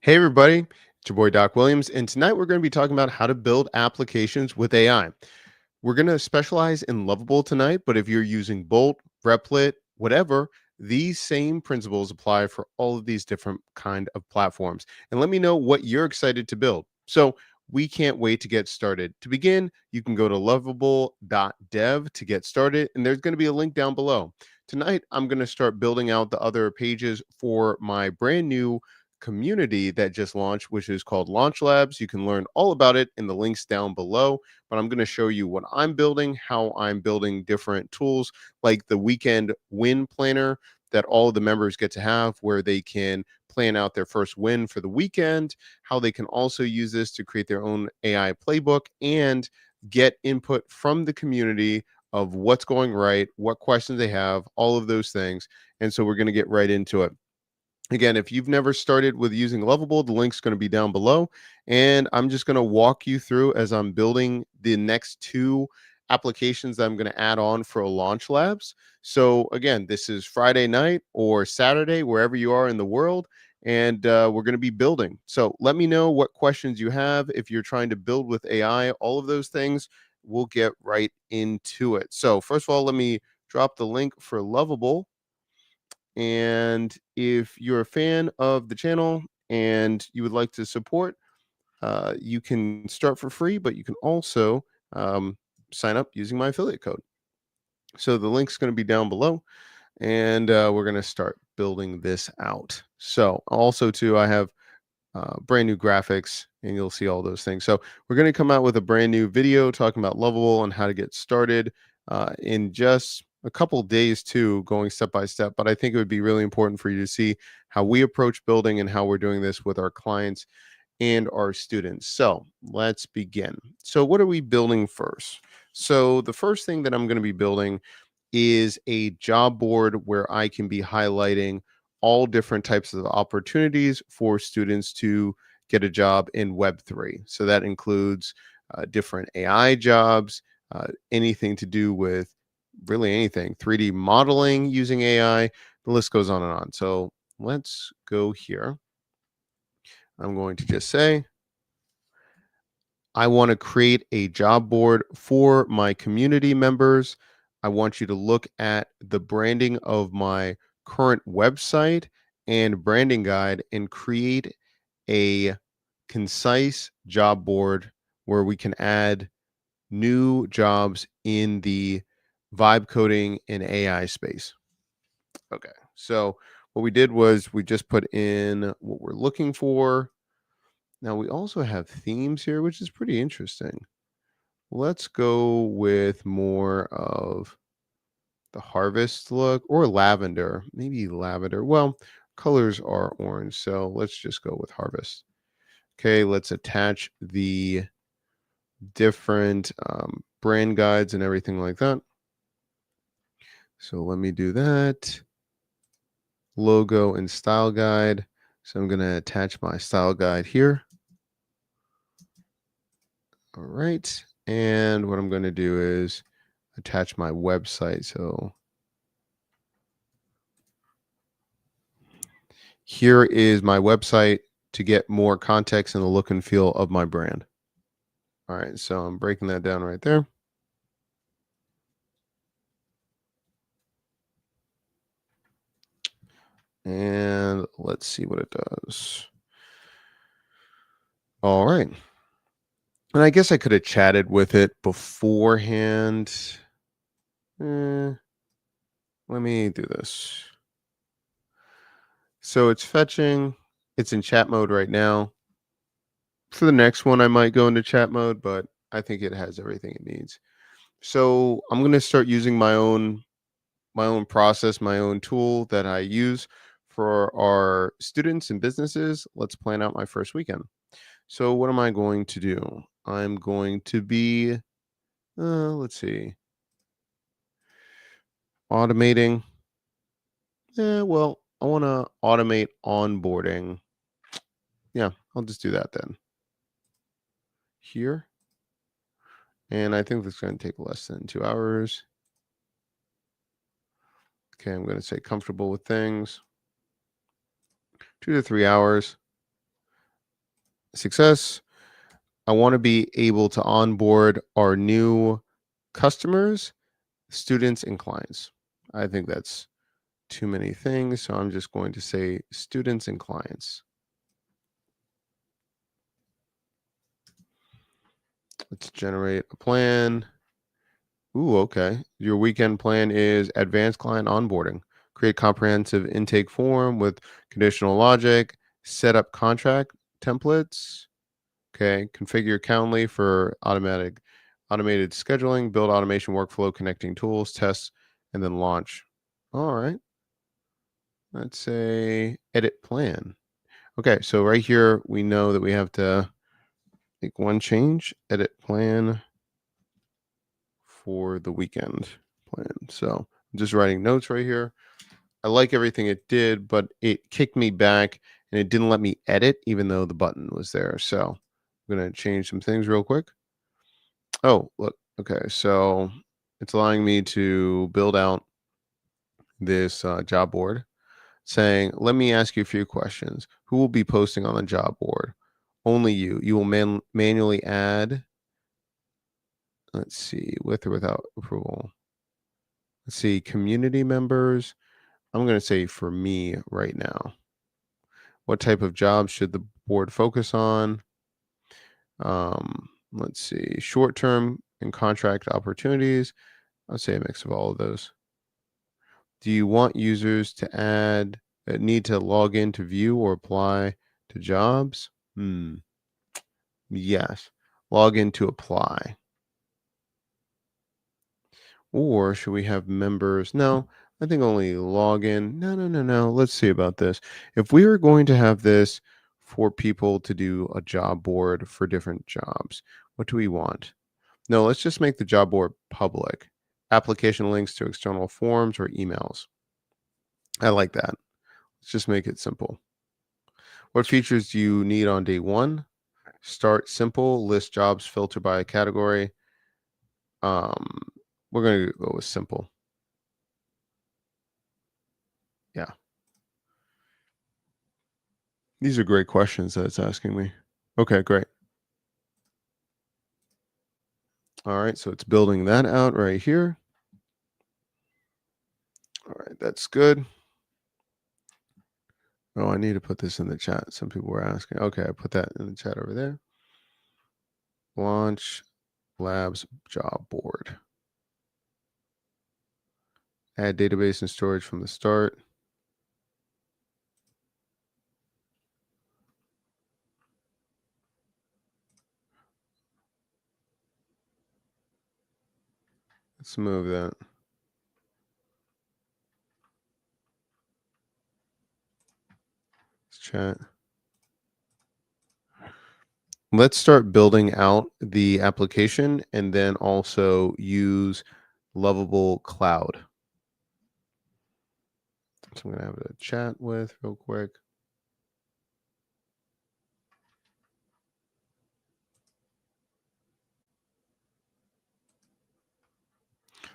Hey, everybody, it's your boy Doc Williams, and tonight we're going to be talking about how to build applications with AI. We're going to specialize in Lovable tonight, but if you're using Bolt, Replit, whatever, these same principles apply for all of these different kind of platforms. And let me know what you're excited to build. So we can't wait to get started. To begin, you can go to lovable.dev to get started, and there's going to be a link down below. Tonight, I'm going to start building out the other pages for my brand new community that just launched, which is called Launch Labs. You can learn all about it in the links down below, but I'm going to show you what I'm building, how I'm building different tools like the weekend win planner that all of the members get to have, where they can plan out their first win for the weekend, how they can also use this to create their own AI playbook and get input from the community of what's going right, what questions they have, all of those things. And so we're going to get right into it. Again, if you've never started with using Lovable, the link's going to be down below. And I'm just going to walk you through as I'm building the next two applications that I'm going to add on for Launch Labs. So, again, this is Friday night or Saturday, wherever you are in the world. And we're going to be building. So, let me know what questions you have. If you're trying to build with AI, all of those things, we'll get right into it. So, first of all, let me drop the link for Lovable, and if you're a fan of the channel and you would like to support, you can start for free, but you can also um, sign up using my affiliate code. So the link's going to be down below, and we're going to start building this out. So also too, I have brand new graphics, and you'll see all those things. So we're going to come out with a brand new video talking about Lovable and how to get started in just a couple days too, going step by step. But I think it would be really important for you to see how we approach building and how we're doing this with our clients and our students. So let's begin. So what are we building first? So the first thing that I'm going to be building is a job board where I can be highlighting all different types of opportunities for students to get a job in Web3. So that includes different AI jobs, anything to do with really anything, 3D modeling using AI, the list goes on and on. So let's go here. I'm going to just say, I want to create a job board for my community members. I want you to look at the branding of my current website and branding guide and create a concise job board where we can add new jobs in the vibe coding and AI space. Okay. So what we did was we just put in what we're looking for. Now we also have themes here, which is pretty interesting. Let's go with more of the harvest look or lavender, maybe lavender. Well, colors are orange, so let's just go with harvest. Okay, let's attach the different brand guides and everything like that. So let me do that. Logo and style guide. So I'm going to attach my style guide here. All right. And what I'm going to do is attach my website. So here is my website to get more context and the look and feel of my brand. All right. So I'm breaking that down right there. And let's see what it does. All right. And I guess I could have chatted with it beforehand. Let me do this. So it's fetching. It's in chat mode right now. For the next one, I might go into chat mode, but I think it has everything it needs. So I'm going to start using my own process, my own tool that I use for our students and businesses. Let's plan out my first weekend. So what am I going to do? I'm going to be, let's see, automating. Yeah, well, I want to automate onboarding. Yeah, I'll just do that then. Here. And I think that's going to take less than 2 hours. Okay, I'm going to say comfortable with things. 2 to 3 hours. Success. I want to be able to onboard our new customers, students, and clients. I think that's too many things. So I'm just going to say students and clients. Let's generate a plan. Ooh, okay. Your weekend plan is advanced client onboarding. Create comprehensive intake form with conditional logic, set up contract templates. Okay. Configure Calendly for automated scheduling, build automation workflow, connecting tools, tests, and then launch. All right. Let's say edit plan. Okay. So right here, we know that we have to make one change, edit plan for the weekend plan. So I'm just writing notes right here. I like everything it did, but it kicked me back and it didn't let me edit, even though the button was there. So I'm going to change some things real quick. Oh, look. Okay. So it's allowing me to build out this job board saying, let me ask you a few questions. Who will be posting on the job board? Only you. You will manually add, let's see, with or without approval. Let's see, community members. I'm going to say for me right now. What type of jobs should the board focus on? Let's see, short term and contract opportunities. I'll say a mix of all of those. Do you want users to need to log in to view or apply to jobs? Yes. Log in to apply. Or should we have members? No, I think only log in. No, no, no, no. Let's see about this. If we were going to have this for people to do a job board for different jobs, what do we want? No, let's just make the job board public. Application links to external forms or emails. I like that. Let's just make it simple. What features do you need on day one? Start simple, list jobs, filter by category. Um, we're going to go with simple. Yeah. These are great questions that it's asking me. Okay, great. All right, so it's building that out right here. All right, that's good. Oh, I need to put this in the chat. Some people were asking. Okay, I put that in the chat over there. Launch Labs job board. Add database and storage from the start. Let's move that. Let's chat. Let's start building out the application and then also use Lovable Cloud. So I'm going to have a chat with real quick.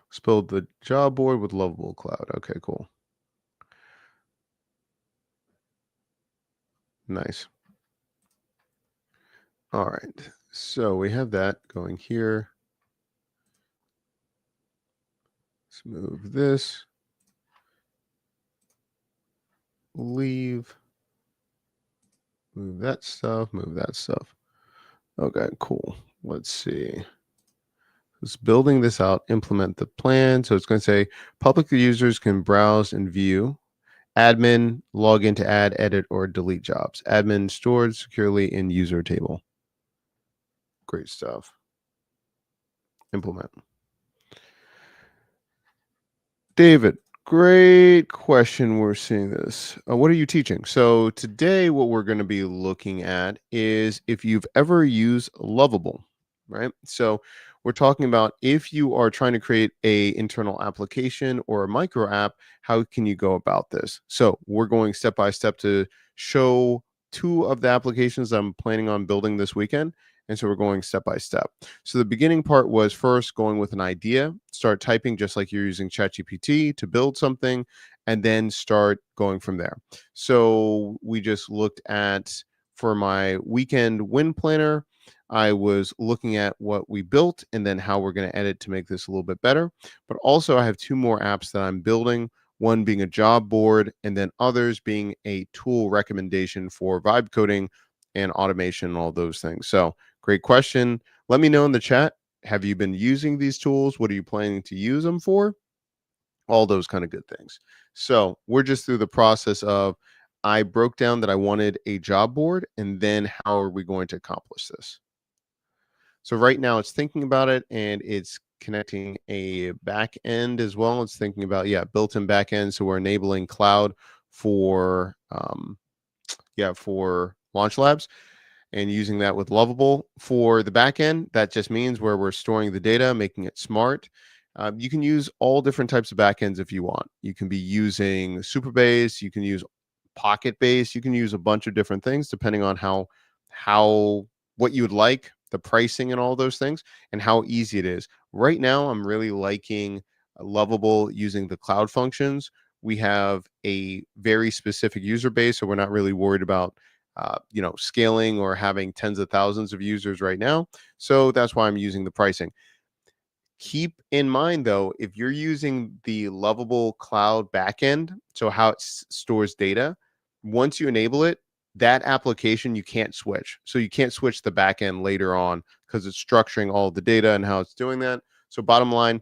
Let's build the job board with Lovable Cloud. Okay, cool. Nice. All right. So we have that going here. Let's move this. Leave. Move that stuff. Move that stuff. Okay, cool. Let's see. It's building this out, implement the plan. So it's going to say public users can browse and view. Admin, log in to add, edit, or delete jobs. Admin stored securely in user table. Great stuff. Implement. David, great question. We're seeing this. What are you teaching? So today, what we're going to be looking at is if you've ever used Lovable, right? So we're talking about if you are trying to create a internal application or a micro app, how can you go about this? So we're going step by step to show two of the applications I'm planning on building this weekend. And so we're going step by step. So the beginning part was first going with an idea, start typing just like you're using ChatGPT to build something, and then start going from there. So we just looked at for my weekend win planner, I was looking at what we built and then how we're going to edit to make this a little bit better. But also, I have two more apps that I'm building, one being a job board, and then others being a tool recommendation for vibe coding and automation and all those things. So, great question. Let me know in the chat. Have you been using these tools? What are you planning to use them for? All those kind of good things. So we're just through the process of I broke down that I wanted a job board, and then how are we going to accomplish this? So right now it's thinking about it and it's connecting a back end as well. It's thinking about, yeah, built-in back end. So we're enabling cloud for for Launch Labs and using that with Lovable for the back end. That just means where we're storing the data, making it smart. You can use all different types of backends if you want. You can be using Superbase, you can use Pocket Base, you can use a bunch of different things depending on how what you would like, the pricing and all those things, and how easy it is. Right now, I'm really liking Lovable using the cloud functions. We have a very specific user base, so we're not really worried about scaling or having tens of thousands of users right now. So that's why I'm using the pricing. Keep in mind though, if you're using the Lovable cloud backend, so how it stores data, once you enable it, that application you can't switch. So you can't switch the backend later on because it's structuring all the data and how it's doing that. So bottom line,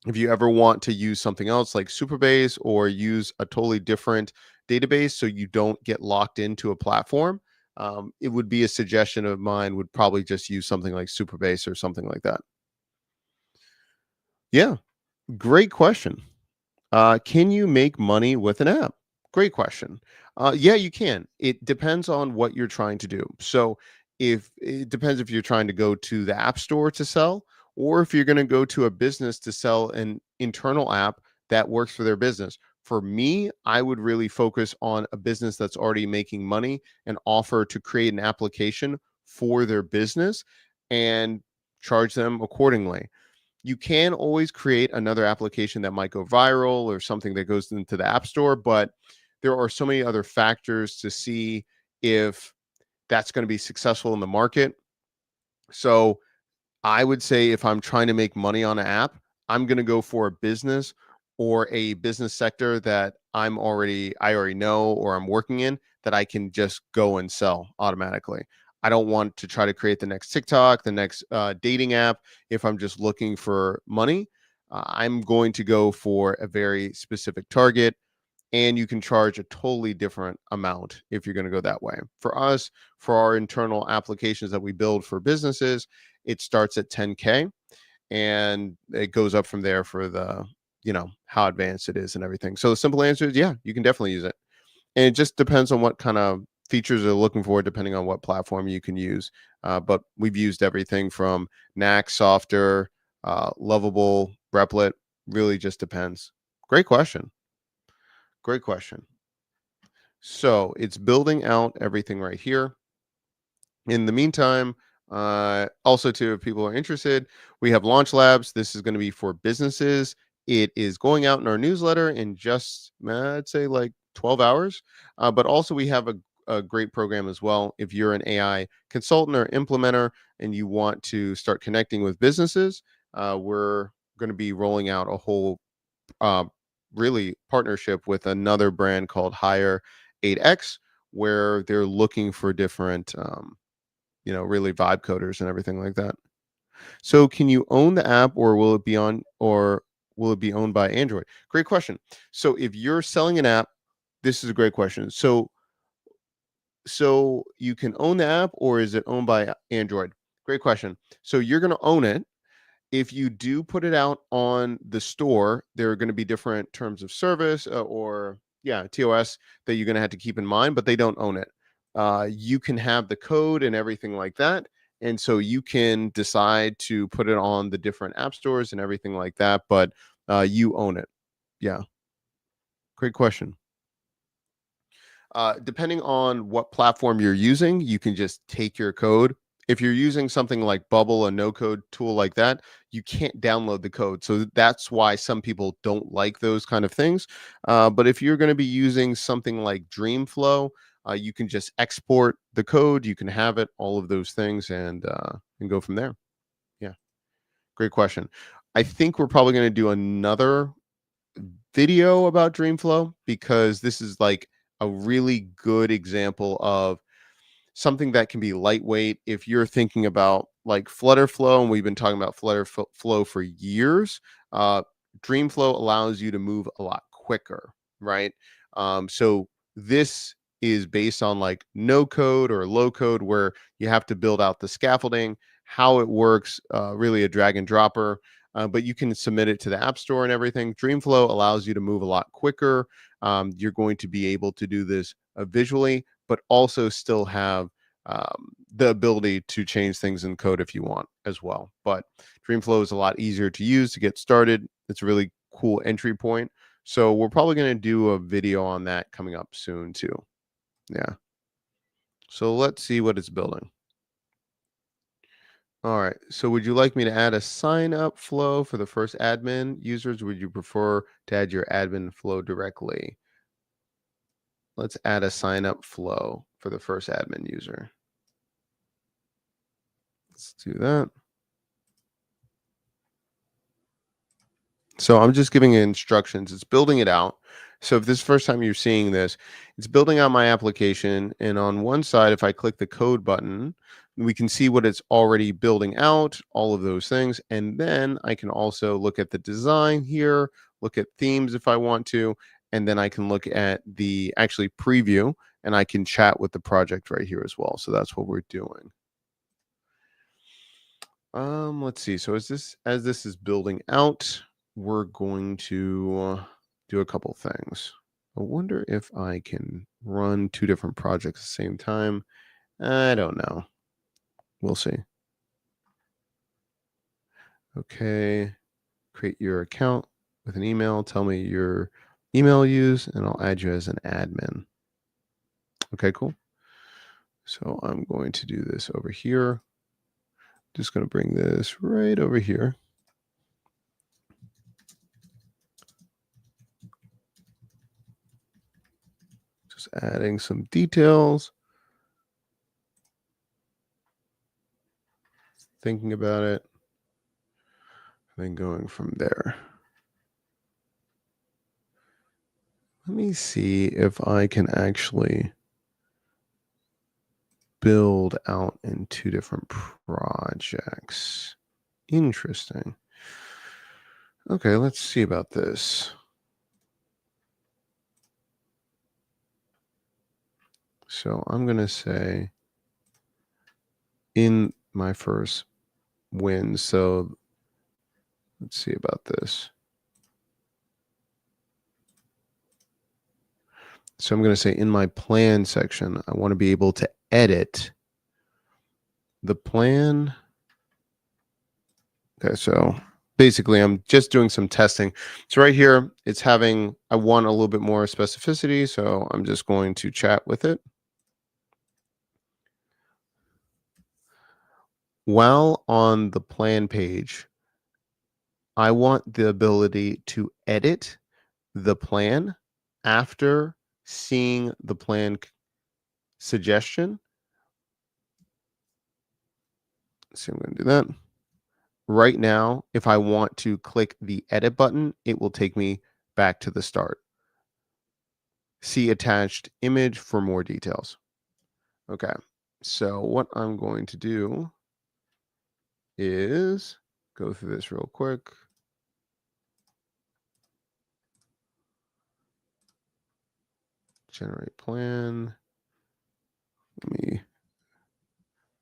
if you ever want to use something else like Superbase or use a totally different database so you don't get locked into a platform, it would be a suggestion of mine would probably just use something like Superbase or something like that. Yeah, great question. Can you make money with an app? Great question. Yeah, you can. It depends on what you're trying to do. So, if it depends if you're trying to go to the app store to sell, or if you're going to go to a business to sell an internal app that works for their business. For me, I would really focus on a business that's already making money and offer to create an application for their business and charge them accordingly. You can always create another application that might go viral or something that goes into the app store, but there are so many other factors to see if that's going to be successful in the market. So I would say if I'm trying to make money on an app, I'm going to go for a business or a business sector that I already know or I'm working in that I can just go and sell automatically. I don't want to try to create the next TikTok, the next dating app if I'm just looking for money. I'm going to go for a very specific target, and you can charge a totally different amount if you're going to go that way. For us, for our internal applications that we build for businesses, it starts at 10K and it goes up from there for how advanced it is and everything. So the simple answer is yeah, you can definitely use it. And it just depends on what kind of features they're looking for, depending on what platform you can use. But we've used everything from Knack, Softer, Lovable, Replit. Really just depends. Great question. Great question. So it's building out everything right here. In the meantime, also too, if people are interested, we have Launch Labs. This is going to be for businesses. It is going out in our newsletter in just, I'd say, like 12 hours. But also, we have a great program as well. If you're an AI consultant or implementer and you want to start connecting with businesses, we're going to be rolling out a whole uh, really partnership with another brand called Hire 8X, where they're looking for different really vibe coders and everything like that. So can you own the app or will it be owned by Android? Great question. So if you're selling an app, this is a great question. So you can own the app or is it owned by Android? Great question. So you're going to own it. If you do put it out on the store, there are going to be different terms of service or TOS that you're going to have to keep in mind, but they don't own it. You can have the code and everything like that. And so you can decide to put it on the different app stores and everything like that, but you own it. Yeah. Great question. Depending on what platform you're using, you can just take your code. If you're using something like Bubble, a no code tool like that, you can't download the code. So that's why some people don't like those kind of things. But if you're going to be using something like Dreamflow, you can just export the code, you can have it, all of those things, and go from there. Yeah, great question. I think we're probably going to do another video about Dreamflow because this is like a really good example of something that can be lightweight. If you're thinking about like Flutter Flow, and we've been talking about Flow for years, uh, Dreamflow allows you to move a lot quicker, right? So this is based on like no code or low code where you have to build out the scaffolding, how it works, really a drag and dropper. But you can submit it to the App Store and everything. Dreamflow allows you to move a lot quicker. You're going to be able to do this visually, but also still have the ability to change things in code if you want as well. But Dreamflow is a lot easier to use to get started. It's a really cool entry point. So we're probably going to do a video on that coming up soon too. Yeah. So let's see what it's building. All right. So would you like me to add a sign up flow for the first admin users? Would you prefer to add your admin flow directly? Let's add a sign up flow for the first admin user. Let's do that. So I'm just giving it instructions. It's building it out. So if this is the first time you're seeing this, it's building out my application. And on one side, if I click the code button, we can see what it's already building out, all of those things. And then I can also look at the design here, look at themes if I want to, and then I can look at the actually preview and I can chat with the project right here as well. So that's what we're doing. Let's see. So as this is building out, we're going to do a couple things. I wonder if I can run two different projects at the same time. I don't know. We'll see. Okay. Create your account with an email. Tell me your email use, and I'll add you as an admin. Okay, cool. So I'm going to do this over here. Just going to bring this right over here. Just adding some details. Thinking about it. And then going from there. Let me see if I can actually build out in two different projects. Interesting. Okay, let's see about this. So I'm going to say in my first win. So let's see about this. So I'm going to say in my plan section, I want to be able to edit the plan. Okay, so basically I'm just doing some testing. So right here, it's having, I want a little bit more specificity. So I'm just going to chat with it. While on the plan page, I want the ability to edit the plan after seeing the plan suggestion. So I'm going to do that. Right now, if I want to click the edit button, it will take me back to the start. See attached image for more details. Okay, so what I'm going to do is go through this real quick. Generate plan. Let me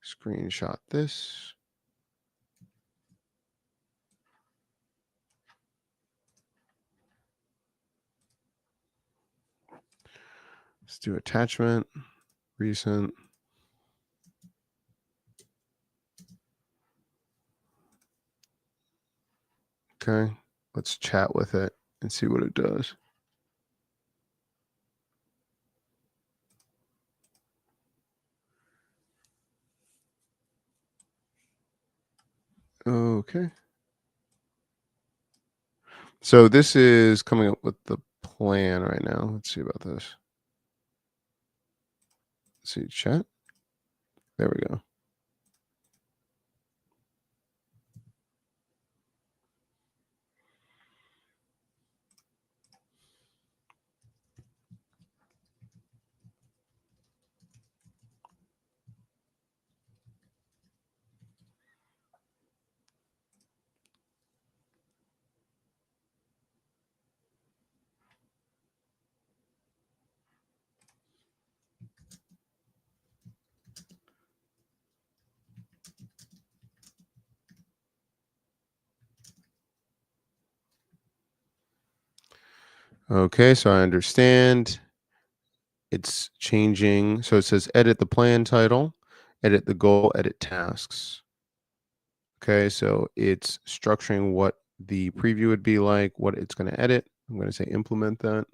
screenshot this. Let's do attachment, recent. Okay, let's chat with it and see what it does. Okay. So this is coming up with the plan right now. Let's see about this. Let's see, chat. There we go. Okay, so I understand. It's changing. So it says edit the plan title, edit the goal, edit tasks. Okay, so it's structuring what the preview would be like, what it's going to edit. I'm going to say implement that.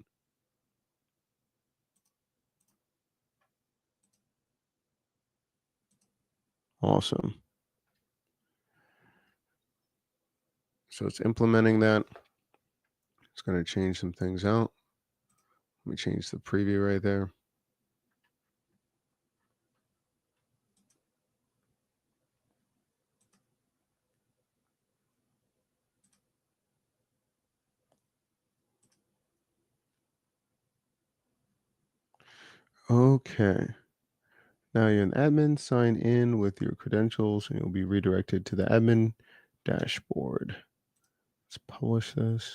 Awesome. So it's implementing that. It's going to change some things out. Let me change the preview right there. Okay. Now you're an admin, sign in with your credentials and you'll be redirected to the admin dashboard. Let's publish this.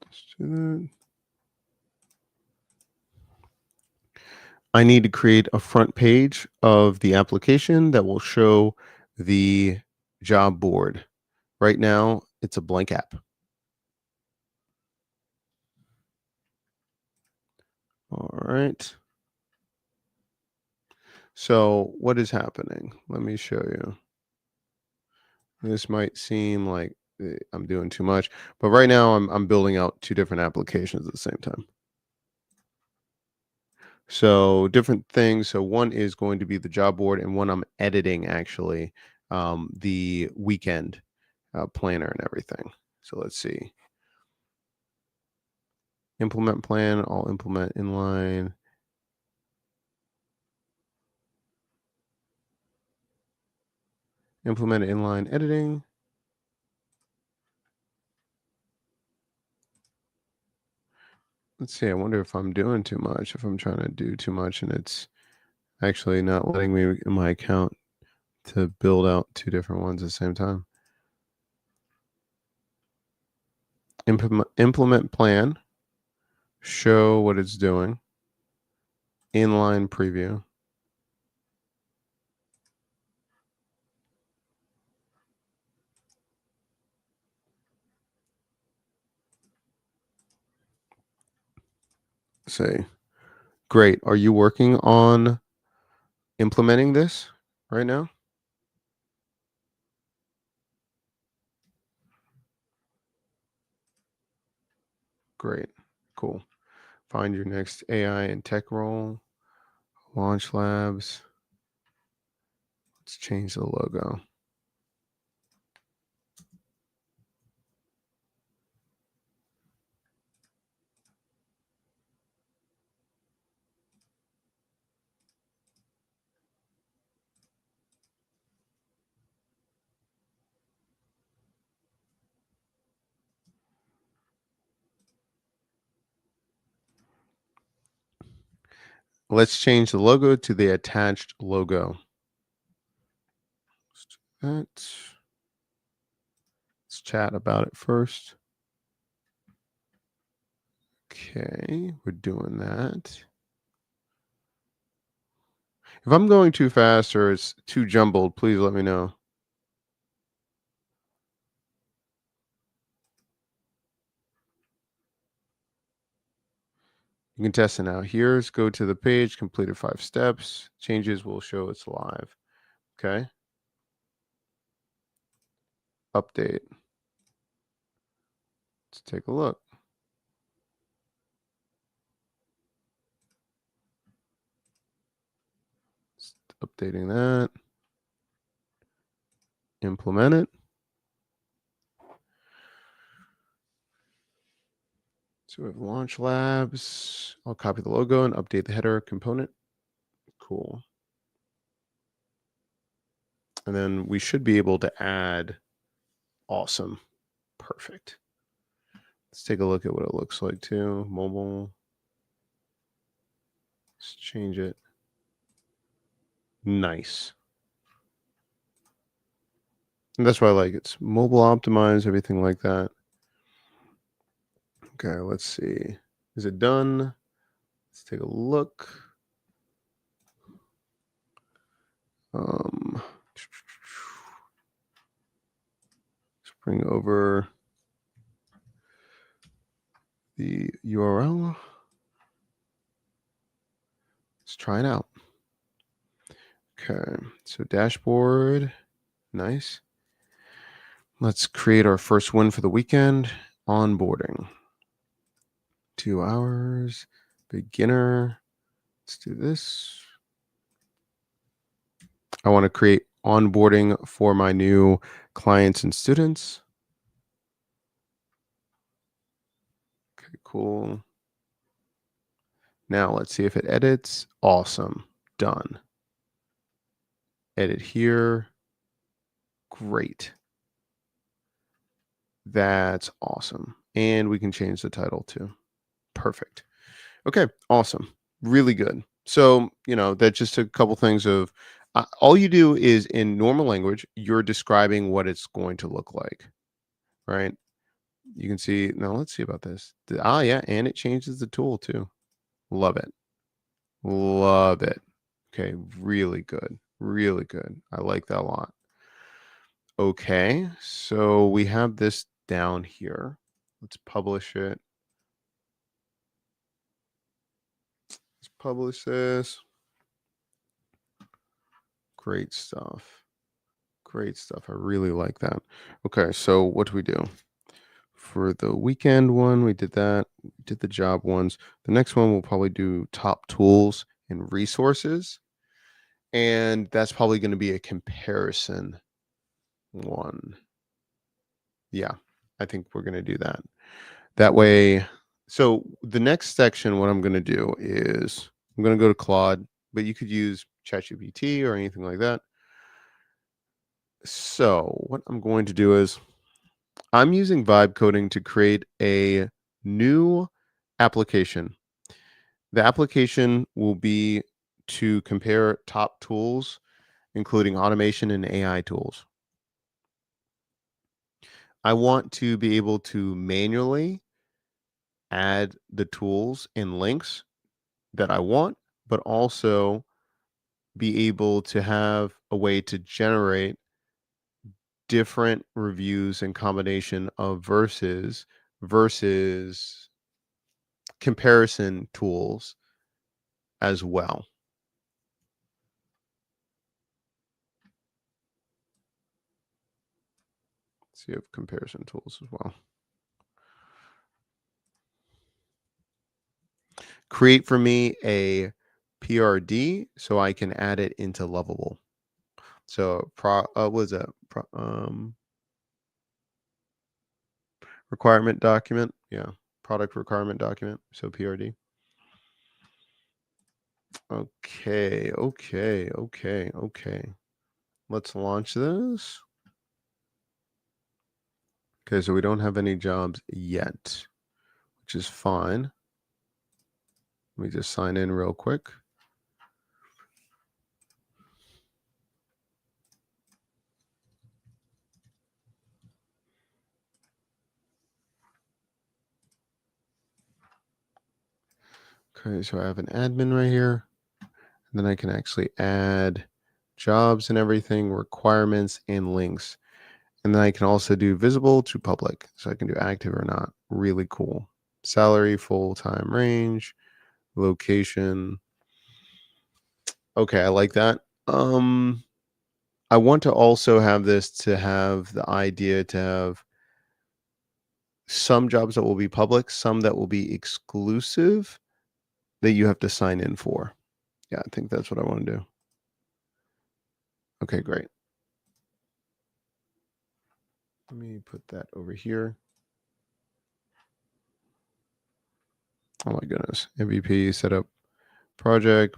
Let's do that. I need to create a front page of the application that will show the job board. Right now, it's a blank app. All right. So what is happening? Let me show you. This might seem like I'm doing too much, but right now I'm building out two different applications at the same time. So different things. So one is going to be the job board, and one I'm editing actually the weekend planner and everything. So let's see. Implement plan. I'll implement inline. Implement inline editing. Let's see. I wonder if I'm doing too much. If I'm trying to do too much, and it's actually not letting me in my account to build out two different ones at the same time. Implement plan, show what it's doing, inline preview. Say, great. Are you working on implementing this right now? Great. Cool. Find your next AI and tech role. Launch labs. Let's change the logo. Let's change the logo to the attached logo. Let's do that. Let's chat about it first. Okay, we're doing that. If I'm going too fast or it's too jumbled, please let me know. You can test it now. Here's go to the page, completed 5 steps. Changes will show it's live. Okay. Update. Let's take a look. Just updating that. Implement it. So we have Launch Labs. I'll copy the logo and update the header component. Cool. And then we should be able to add awesome. Perfect. Let's take a look at what it looks like too. Mobile. Let's change it. Nice. And that's why I like it. It's mobile optimized, everything like that. Okay, let's see. Is it done? Let's take a look. Let's bring over the URL. Let's try it out. Okay, so dashboard, nice. Let's create our first win for the weekend. Onboarding, 2 hours, beginner. Let's do this. I want to create onboarding for my new clients and students. Okay, cool. Now let's see if it edits. Awesome. Done. Edit here. Great. That's awesome. And we can change the title too. Perfect. Okay, awesome. Really good. So, that's just a couple things of all you do is in normal language, you're describing what it's going to look like, right? You can see, now let's see about this. Yeah, and it changes the tool too. Love it. Love it. Okay, really good. Really good. I like that a lot. Okay, so we have this down here. Let's publish it. Let's publish this. Great stuff. Great stuff. I really like that. Okay, so what do we do? For the weekend one, we did that. We did the job ones. The next one we'll probably do top tools and resources. And that's probably going to be a comparison one. Yeah, I think we're going to do that. That way, so the next section, what I'm going to do is I'm going to go to Claude, but you could use ChatGPT or anything like that. So what I'm going to do is I'm using vibe coding to create a new application. The application will be to compare top tools, including automation and AI tools. I want to be able to manually add the tools and links that I want, but also be able to have a way to generate different reviews and combination of versus comparison tools as well. So you have comparison tools as well. Create for me a PRD so I can add it into Lovable. So what was that? Requirement document. Yeah. Product requirement document. So PRD. Okay. Let's launch this. Okay, so we don't have any jobs yet, which is fine. Let me just sign in real quick. Okay, so I have an admin right here. And then I can actually add jobs and everything, requirements and links. And then I can also do visible to public. So I can do active or not. Really cool. Salary, full-time range. location. Okay, I like that. I want to also have this to have the idea to have some jobs that will be public, some that will be exclusive that you have to sign in for. Yeah, I think that's what I want to do. Okay, great. Let me put that over here. Oh my goodness. MVP, setup, project,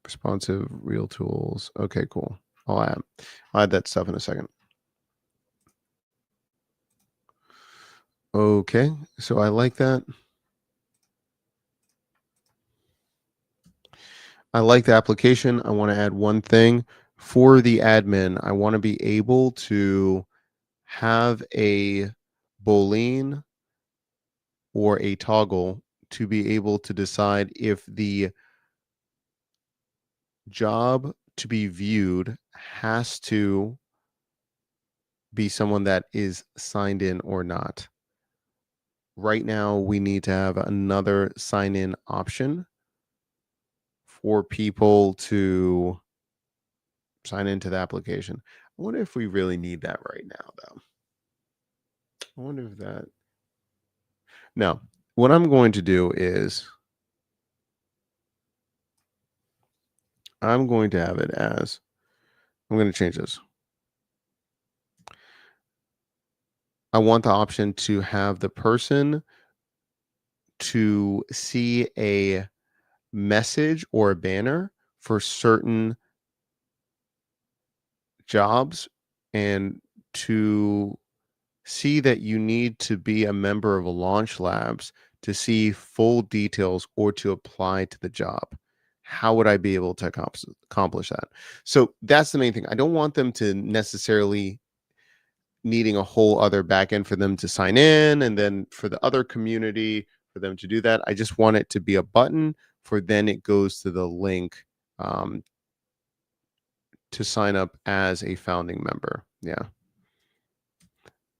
responsive, real tools. Okay, cool. I'll add that stuff in a second. Okay, so I like that. I like the application. I want to add one thing for the admin. I want to be able to have a boolean or a toggle to be able to decide if the job to be viewed has to be someone that is signed in or not. Right now, we need to have another sign in option for people to sign into the application. I wonder if we really need that right now, though. I wonder if that. No, what I'm going to do is I'm going to have it as I'm going to change this. I want the option to have the person to see a message or a banner for certain jobs and to see that you need to be a member of Launch Labs to see full details or to apply to the job. How would I be able to accomplish that? So that's the main thing. I don't want them to necessarily needing a whole other backend for them to sign in and then for the other community for them to do that. I just want it to be a button for then it goes to the link um, to sign up as a founding member. Yeah.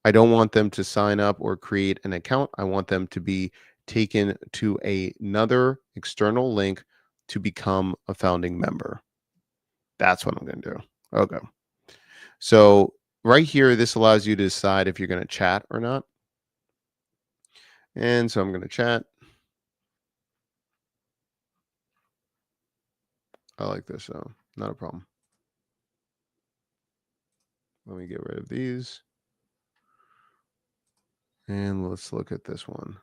I don't want them to sign up or create an account. I want them to be taken to another external link to become a founding member. That's what I'm going to do. Okay. So right here, this allows you to decide if you're going to chat or not. And so I'm going to chat. I like this, so not a problem. Let me get rid of these. And let's look at this one.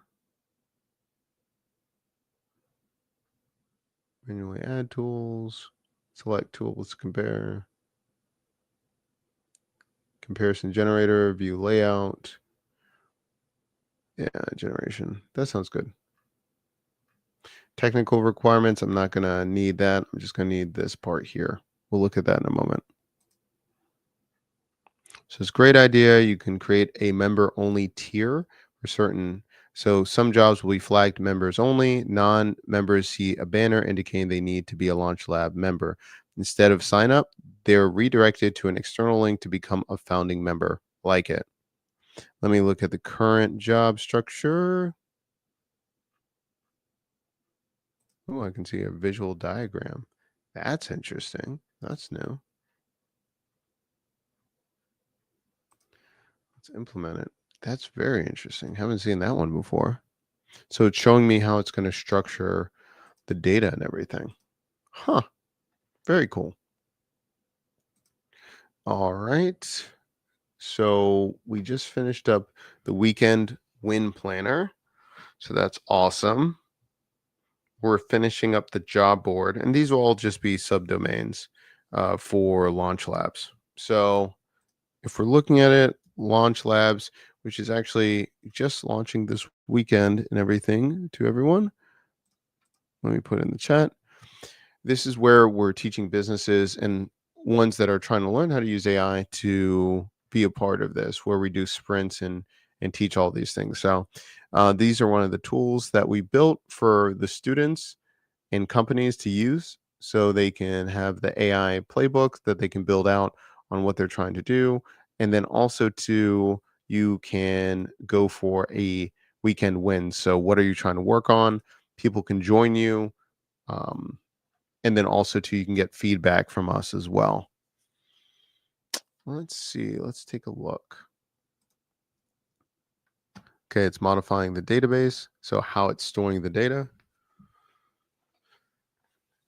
Manually add tools, select tools, compare, comparison generator, view layout. Yeah, generation. That sounds good. Technical requirements, I'm not going to need that. I'm just going to need this part here. We'll look at that in a moment. So it's a great idea. You can create a member only tier for certain. So some jobs will be flagged members only. Non-members see a banner indicating they need to be a Launch Lab member. Instead of sign up, they're redirected to an external link to become a founding member. Like it. Let me look at the current job structure. Oh, I can see a visual diagram. That's interesting. That's new. Let's implement it. That's very interesting. Haven't seen that one before. So it's showing me how it's going to structure the data and everything. Huh. Very cool. All right. So we just finished up the weekend win planner. So that's awesome. We're finishing up the job board, and these will all just be subdomains for Launch Labs. So if we're looking at it, Launch Labs, which is actually just launching this weekend and everything to everyone. Let me put it in the chat. This is where we're teaching businesses and ones that are trying to learn how to use AI to be a part of this, where we do sprints and teach all these things. So these are one of the tools that we built for the students and companies to use so they can have the AI playbook that they can build out on what they're trying to do. And then also to you can go for a weekend win. So what are you trying to work on? People can join you And then also too, you can get feedback from us as well. Let's see. Let's take a look. Okay, it's modifying the database. So how it's storing the data.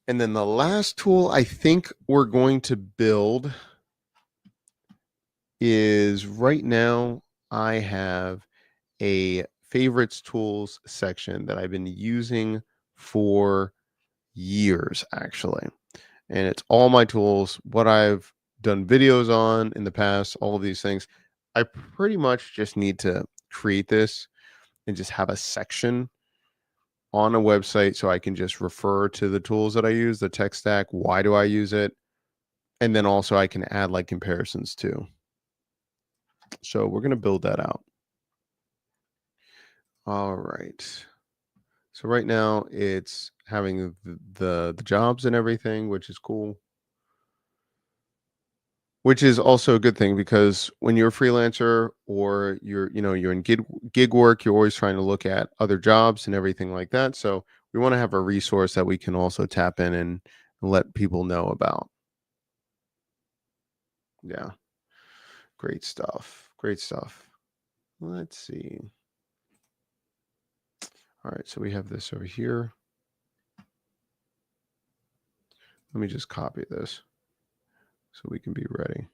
And then the last tool I think we're going to build is right now I have a favorites tools section that I've been using for years actually. And it's all my tools, what I've done videos on in the past, all of these things. I pretty much just need to create this and just have a section on a website so I can just refer to the tools that I use, the tech stack, why do I use it? And then also I can add like comparisons too. So we're going to build that out. All right. So right now it's having the jobs and everything, which is cool. Which is also a good thing because when you're a freelancer or you're in gig work, you're always trying to look at other jobs and everything like that. So we want to have a resource that we can also tap in and let people know about. Yeah. Great stuff. Great stuff. Let's see. All right, so we have this over here. Let me just copy this so we can be ready.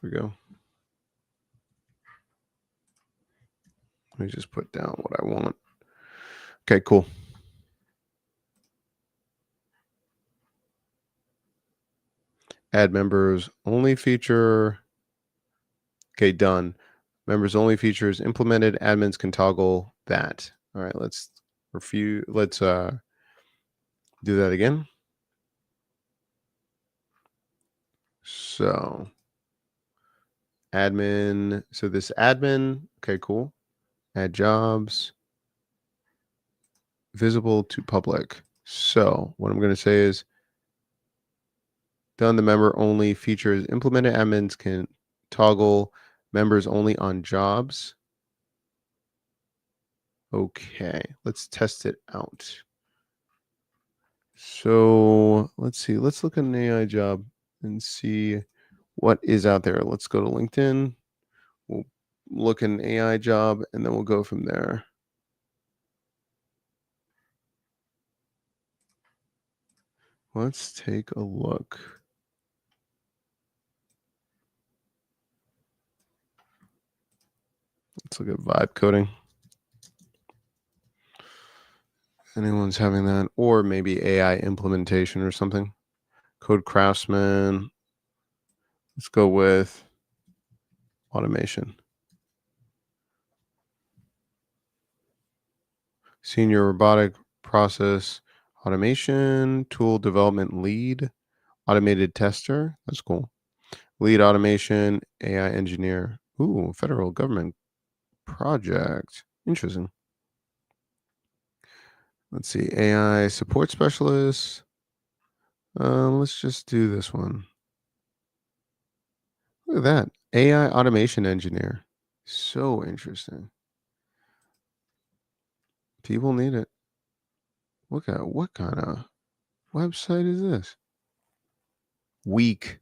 There we go. Let me just put down what I want. Okay, cool. Add members only feature. Okay, done. Members only features implemented. Admins can toggle that. All right, let's do that again. So admin, so this admin, okay, cool. Add jobs, visible to public. So what I'm going to say is done. The member only features implemented. Admins can toggle members only on jobs. Okay, let's test it out. So let's see. Let's look at an AI job and see what is out there. Let's go to LinkedIn. We'll look at an AI job and then we'll go from there. Let's take a look. Let's look at vibe coding. Anyone's having that, or maybe AI implementation or something. Code craftsman. Let's go with automation. Senior robotic process automation, tool development lead, automated tester. That's cool. Lead automation, AI engineer. Ooh, federal government project. Interesting. Let's see. AI support specialist. Let's just do this one. Look at that. AI automation engineer. So interesting. People need it. Look at what kind of website is this? Weak,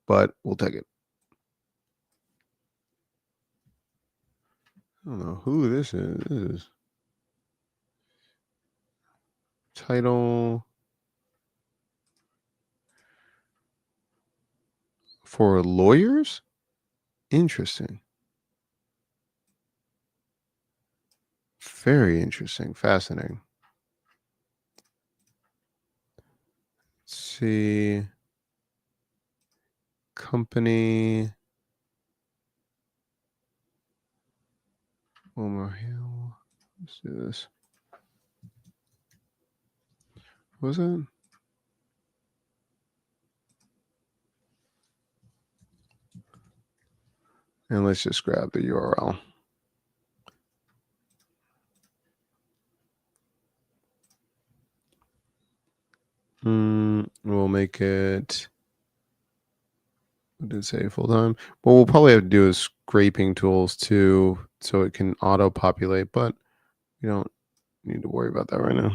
but we'll take it. I don't know who this is. This is title for lawyers. Interesting. Very interesting. Fascinating. Let's see. Company. Wilmer Hill. Let's do this. What was that? And let's just grab the URL. We'll make it What did it say? Full time. What we'll probably have to do is scraping tools too, so it can auto populate, but you don't need to worry about that right now.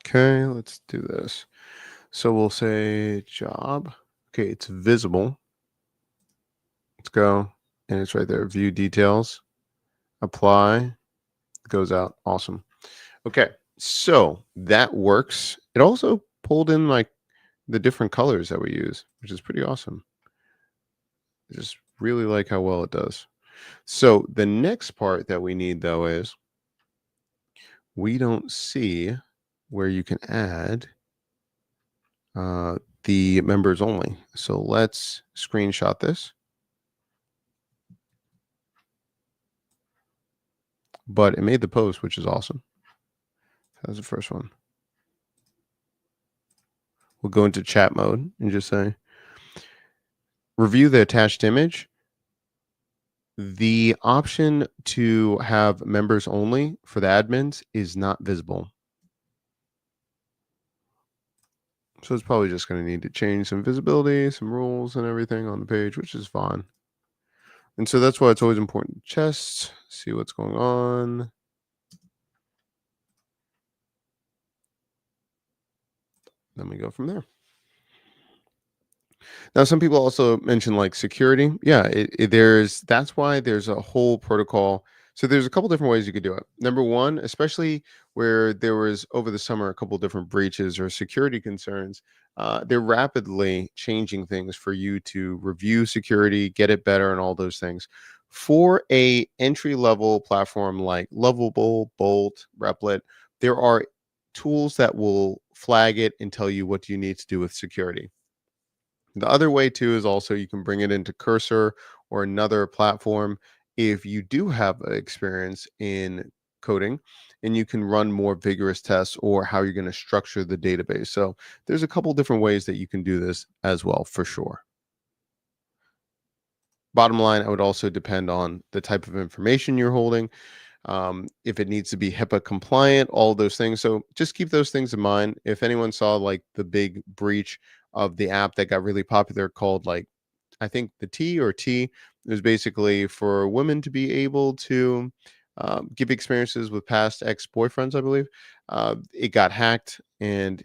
Okay, let's do this. So we'll say job. Okay, it's visible. Let's go. And it's right there. View details. Apply. Goes out. Awesome. Okay. So that works. It also pulled in like the different colors that we use, which is pretty awesome. I just really like how well it does. So the next part that we need though is we don't see where you can add uh, the members only. So let's screenshot this. But it made the post, which is awesome. That's the first one. We'll go into chat mode and just say, review the attached image. The option to have members only for the admins is not visible. So it's probably just going to need to change some visibility, some rules and everything on the page, which is fine. And so that's why it's always important to test, see what's going on. Then we go from there. Now, some people also mention like security. Yeah, that's why there's a whole protocol. So there's a couple different ways you could do it. Number one, especially where there was over the summer a couple different breaches or security concerns, they're rapidly changing things for you to review security, get it better, and all those things. For a entry level platform like Lovable, Bolt, Replit, there are tools that will flag it and tell you what you need to do with security. The other way too is also you can bring it into Cursor or another platform if you do have experience in coding and you can run more vigorous tests or how you're going to structure the database. So there's a couple different ways that you can do this as well for sure. Bottom line, I would also depend on the type of information you're holding, if it needs to be HIPAA compliant, all those things. So just keep those things in mind. If anyone saw like the big breach of the app that got really popular called like, I think the T or T, it was basically for women to be able to give experiences with past ex-boyfriends, I believe. It got hacked and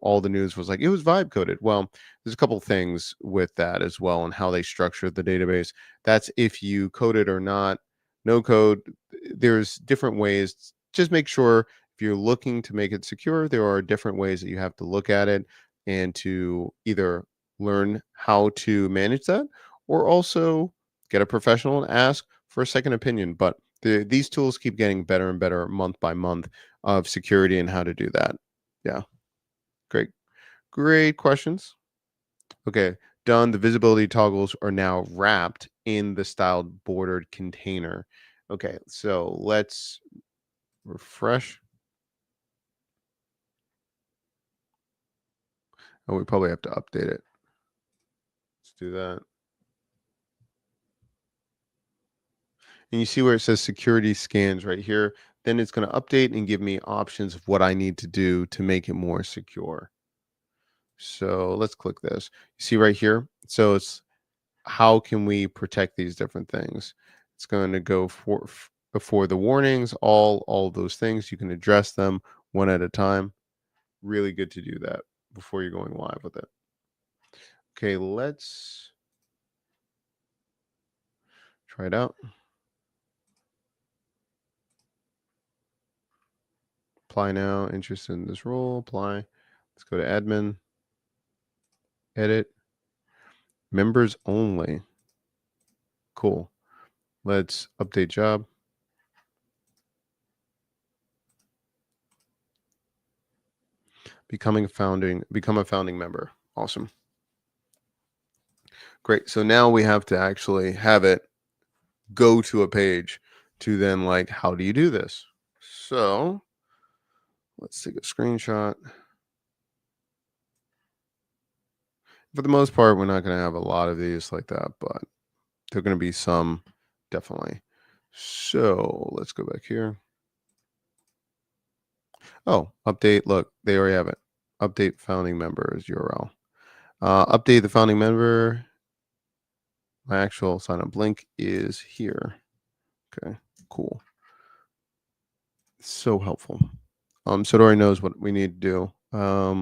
all the news was like it was vibe coded. Well, there's a couple things with that as well and how they structure the database. That's if you code it or not. No code, there's different ways. Just make sure if you're looking to make it secure, there are different ways that you have to look at it and to either learn how to manage that or also get a professional and ask for a second opinion. But these tools keep getting better and better month by month of security and how to do that. Yeah, great, great questions. Okay, done. The visibility toggles are now wrapped in the styled bordered container. Okay, so let's refresh. Oh, we probably have to update it. Let's do that. And you see where it says security scans right here. Then it's going to update and give me options of what I need to do to make it more secure. So let's click this. You see right here. So it's how can we protect these different things? It's going to go before the warnings, all those things. You can address them one at a time. Really good to do that before you're going live with it. Okay, let's try it out. Apply now. Interested in this role. Apply. Let's go to admin. Edit. Members only. Cool. Let's update job. Become a founding member. Awesome. Great. So now we have to actually have it go to a page to then like, how do you do this? So let's take a screenshot. For the most part, we're not going to have a lot of these like that, but there are going to be some definitely. So let's go back here. Oh, update. Look, they already have it. Update founding members URL. Update the founding member. My actual sign up link is here. Okay, cool. So helpful. So it already knows what we need to do.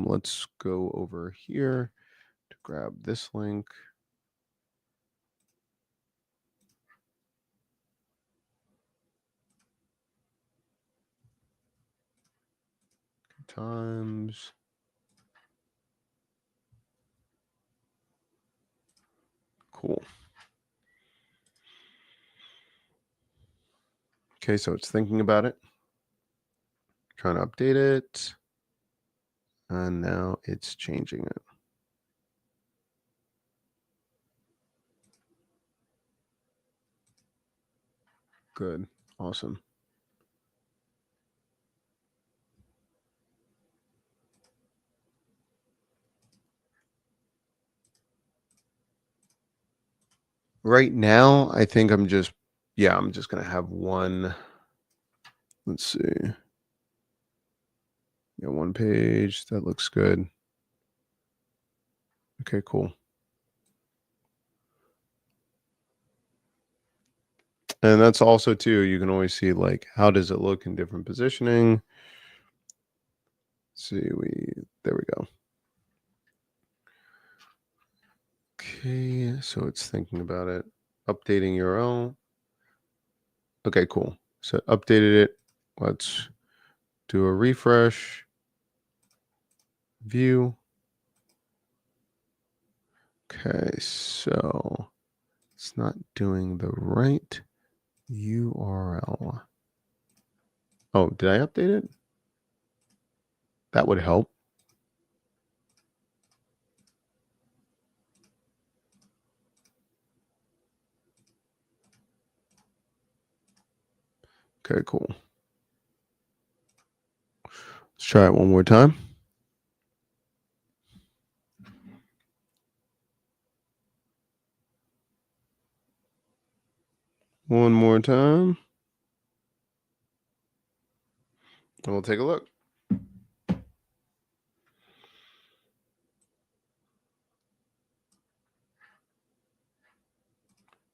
Let's go over here to grab this link. Times. Cool. Okay, so it's thinking about it. Trying to update it. And now it's changing it. Good. Awesome. Right now, I think I'm just going to have one. Let's see. Yeah, one page. That looks good. Okay, cool. And that's also too, you can always see like how does it look in different positioning. See, there we go. Okay, so it's thinking about it. Updating URL. Okay, cool. So updated it. Let's do a refresh. View. Okay, so it's not doing the right URL. Oh, did I update it? That would help. Okay, cool. Let's try it one more time. One more time. And we'll take a look.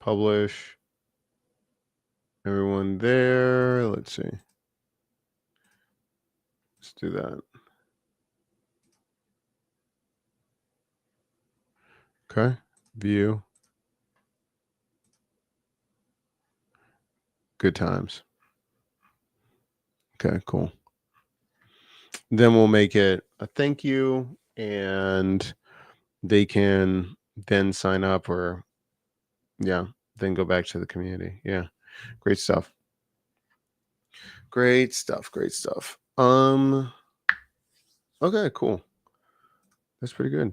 Publish. Everyone there. Let's see. Let's do that. Okay. View. Good times. Okay, cool. Then we'll make it a thank you and they can then sign up or then go back to the community. Yeah. Great stuff. Great stuff. Great stuff. Okay, cool. That's pretty good.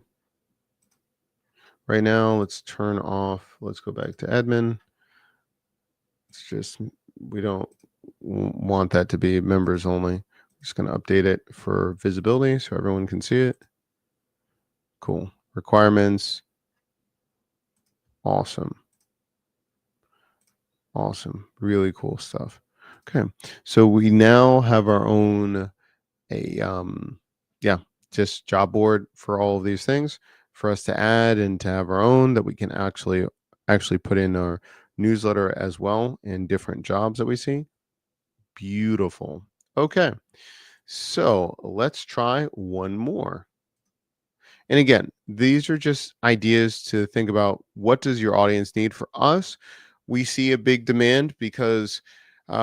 Right now, let's turn off. Let's go back to admin. It's just we don't want that to be members only. I'm just going to update it for visibility so everyone can see it. Cool. Requirements. Awesome. Awesome. Really cool stuff. Okay. So we now have our own just job board for all of these things for us to add and to have our own that we can actually put in our newsletter as well in different jobs that we see. Beautiful. Okay. So let's try one more. And again, these are just ideas to think about what does your audience need. For us, we see a big demand because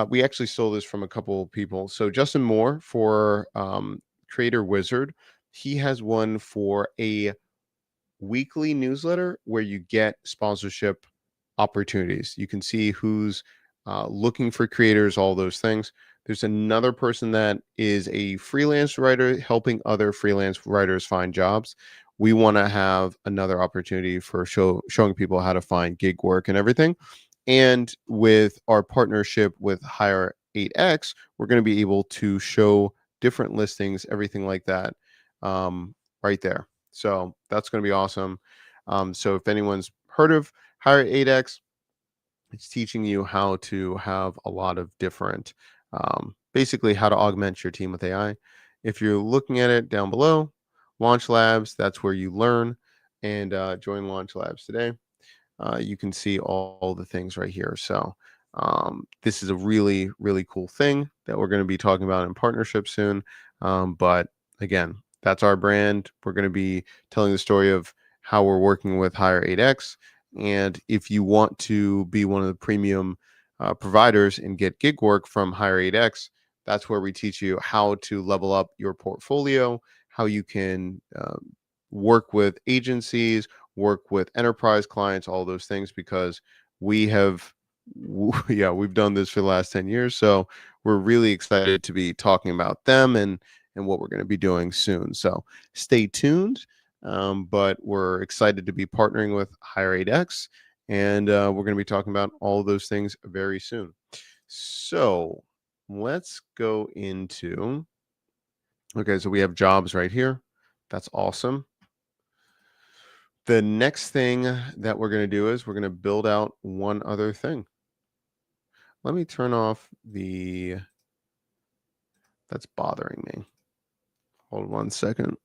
we actually stole this from a couple of people. So Justin Moore for Creator Wizard, he has one for a weekly newsletter where you get sponsorship opportunities. You can see who's looking for creators, all those things. There's another person that is a freelance writer helping other freelance writers find jobs. We want to have another opportunity for showing people how to find gig work and everything. And with our partnership with Hire 8X, we're going to be able to show different listings, everything like that, right there. So that's going to be awesome. So if anyone's heard of Hire 8X, It's teaching you how to have a lot of different, basically, how to augment your team with AI. If you're looking at it down below, Launch Labs, that's where you learn. And join Launch Labs today. You can see all the things right here. So, this is a really, really cool thing that we're going to be talking about in partnership soon. But again, that's our brand. We're going to be telling the story of how we're working with Hire 8X. And if you want to be one of the premium providers and get gig work from Hire 8X, that's where we teach you how to level up your portfolio, how you can work with agencies, work with enterprise clients, all those things, because we have, yeah, we've done this for the last 10 years. So we're really excited to be talking about them and what we're going to be doing soon. So stay tuned. But we're excited to be partnering with Hire 8X, and we're going to be talking about all of those things very soon. So let's go into, okay, so we have jobs right here. That's awesome. The next thing that we're going to do is we're going to build out one other thing. Let me turn off that's bothering me. Hold 1 second.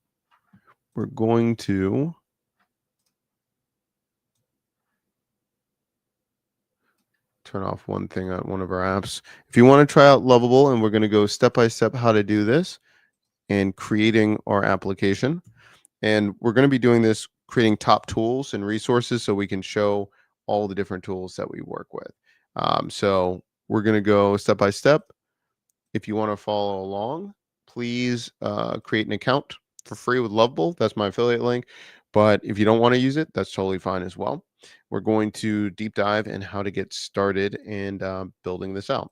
We're going to turn off one thing on one of our apps. If you want to try out Lovable, and we're going to go step by step how to do this and creating our application. And we're going to be doing this, creating top tools and resources so we can show all the different tools that we work with. So we're going to go step by step. If you want to follow along, please create an account for free with Lovable. That's my affiliate link. But if you don't want to use it, that's totally fine as well. We're going to deep dive in how to get started and building this out.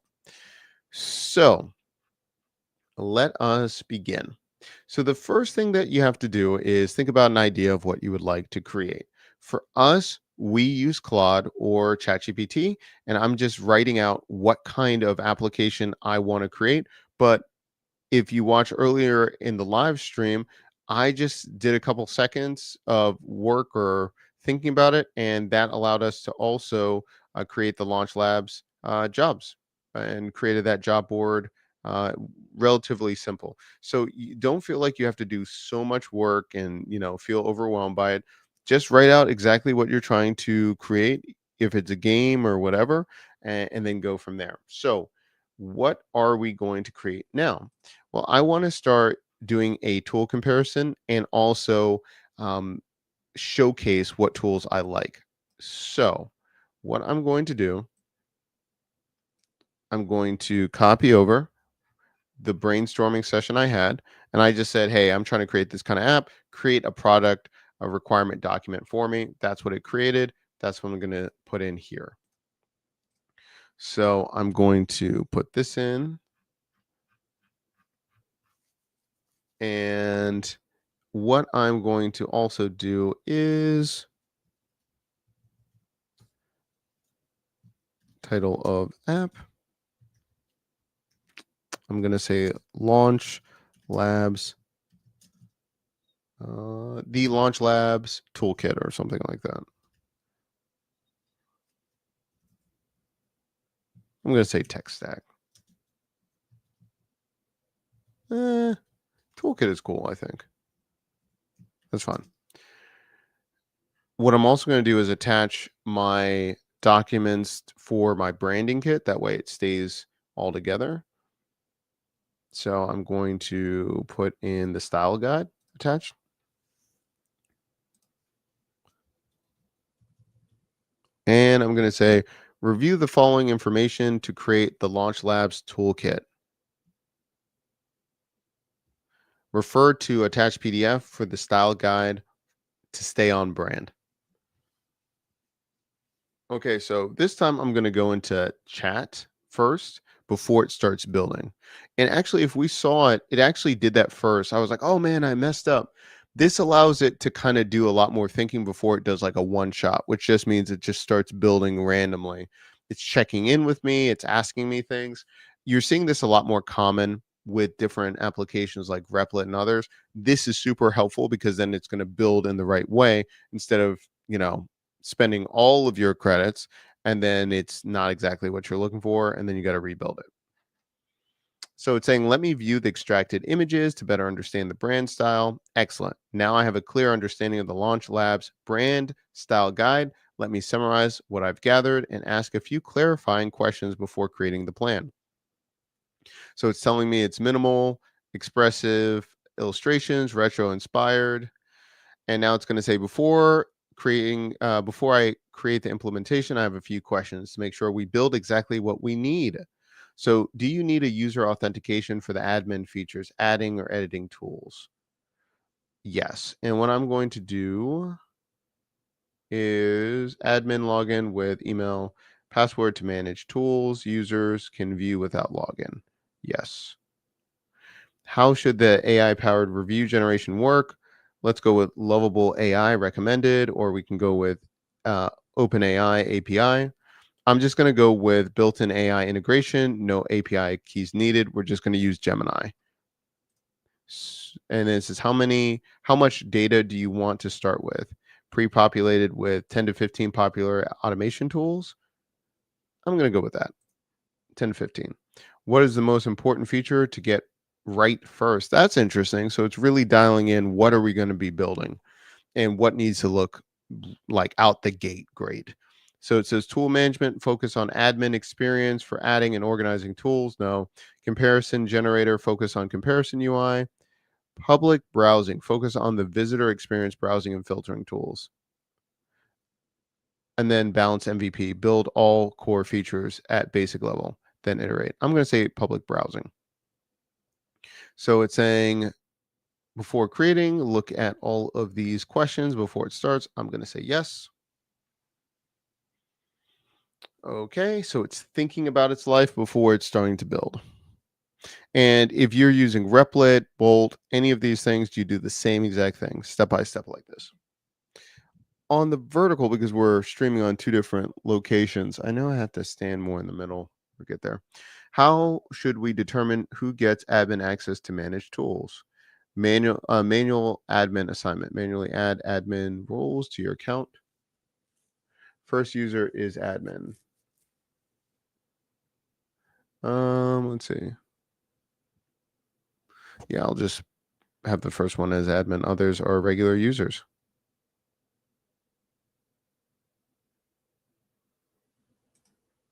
So let us begin. So the first thing that you have to do is think about an idea of what you would like to create. For us, we use Claude or ChatGPT, and I'm just writing out what kind of application I want to create. But if you watch earlier in the live stream, I just did a couple seconds of work or thinking about it, and that allowed us to also create the Launch Labs jobs and created that job board. Uh, Relatively simple. So you don't feel like you have to do so much work and feel overwhelmed by it. Just write out exactly what you're trying to create, if it's a game or whatever, and then go from there. So, what are we going to create now? Well, I want to start doing a tool comparison and also um, showcase what tools I like. So, what I'm going to do, I'm going to copy over the brainstorming session I had, and I just said, "Hey, I'm trying to create this kind of app. Create a product, a requirement document for me." That's what it created. That's what I'm going to put in here. So, I'm going to put this in, and what I'm going to also do is title of app. I'm going to say Launch Labs, the Launch Labs Toolkit or something like that. I'm going to say tech stack. Toolkit is cool, I think. That's fine. What I'm also going to do is attach my documents for my branding kit. That way it stays all together. So I'm going to put in the style guide attached. And I'm going to say, review the following information to create the Launch Labs toolkit. Refer to attached PDF for the style guide to stay on brand. Okay, so this time I'm going to go into chat first before it starts building. And actually, if we saw it, it actually did that first. I was like, oh man, I messed up. This allows it to kind of do a lot more thinking before it does like a one shot, which just means it just starts building randomly. It's checking in with me, it's asking me things. You're seeing this a lot more common with different applications like Replit and others. This is super helpful because then it's going to build in the right way instead of, spending all of your credits and then it's not exactly what you're looking for, and then you got to rebuild it. So it's saying, let me view the extracted images to better understand the brand style. Excellent. Now I have a clear understanding of the Launch Labs brand style guide. Let me summarize what I've gathered and ask a few clarifying questions before creating the plan. So it's telling me it's minimal, expressive illustrations, retro inspired. And now it's going to say before I create the implementation, I have a few questions to make sure we build exactly what we need. So, do you need a user authentication for the admin features, adding or editing tools? Yes. And what I'm going to do is admin login with email password to manage tools users can view without login. Yes. How should the AI powered review generation work? Let's go with Lovable AI recommended, or we can go with uh, OpenAI API. I'm just going to go with built in AI integration, no API keys needed. We're just going to use Gemini. And it says, how much data do you want to start with? Pre populated with 10 to 15 popular automation tools. I'm going to go with that. 10 to 15. What is the most important feature to get right first? That's interesting. So it's really dialing in what are we going to be building and what needs to look like out the gate great. So it says tool management, focus on admin experience for adding and organizing tools. No. Comparison generator, focus on comparison UI. Public browsing, focus on the visitor experience browsing and filtering tools. And then balance MVP, build all core features at basic level, then iterate. I'm going to say public browsing. So it's saying before creating, look at all of these questions before it starts. I'm going to say yes. Okay, so it's thinking about its life before it's starting to build. And if you're using Replit, Bolt, any of these things, you do the same exact thing, step by step like this. On the vertical, because we're streaming on two different locations, I know I have to stand more in the middle. We'll get there. How should we determine who gets admin access to manage tools? Manual admin assignment. Manually add admin roles to your account. First user is admin. Let's see. Yeah, I'll just have the first one as admin. Others are regular users.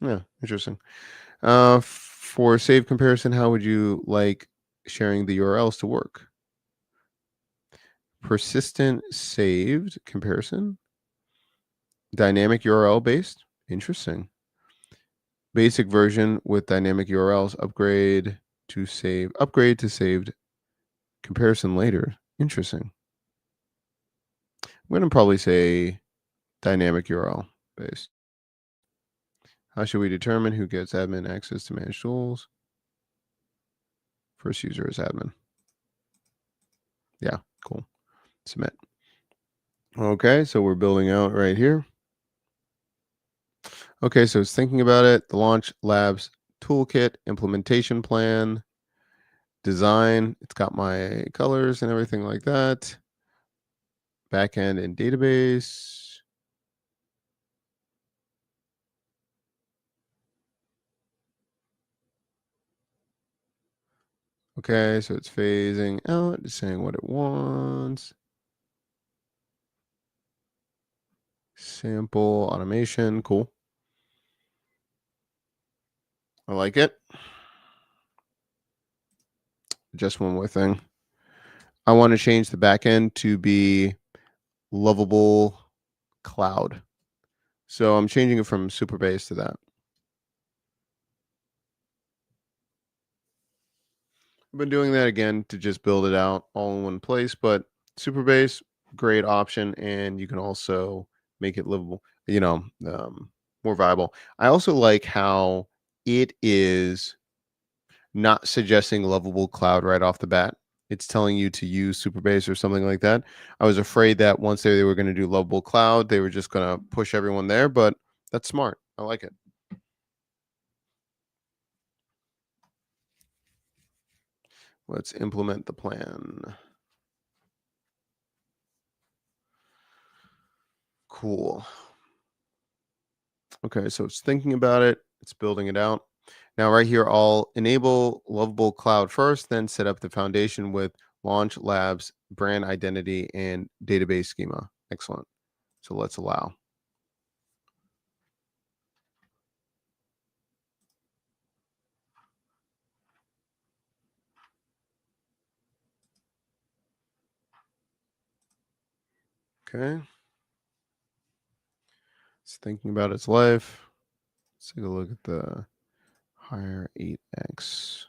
Yeah, interesting. For save comparison, how would you like sharing the URLs to work? Persistent saved comparison, dynamic URL based. Interesting. Basic version with dynamic URLs. Upgrade to saved comparison later. Interesting. I'm going to probably say dynamic URL based. How should we determine who gets admin access to manage tools? First user is admin. Yeah, cool. Submit. Okay, so we're building out right here. Okay, so it's thinking about it. The Launch Labs toolkit, implementation plan, design. It's got my colors and everything like that. Backend and database. Okay, so it's phasing out, it's saying what it wants. Sample automation, cool. I like it. Just one more thing. I want to change the backend to be Lovable Cloud. So I'm changing it from Superbase to that. I've been doing that again to just build it out all in one place, but Superbase, great option, and you can also make it livable, more viable. I also like how it is not suggesting Lovable Cloud right off the bat. It's telling you to use Superbase or something like that. I was afraid that once they were going to do Lovable Cloud, they were just going to push everyone there, but that's smart. I like it. Let's implement the plan. Cool. Okay, so it's thinking about it, it's building it out. Now, right here, I'll enable Lovable Cloud first, then set up the foundation with launch labs, brand identity, and database schema. Excellent. So let's allow. Okay, it's thinking about its life. Let's take a look at the higher 8x.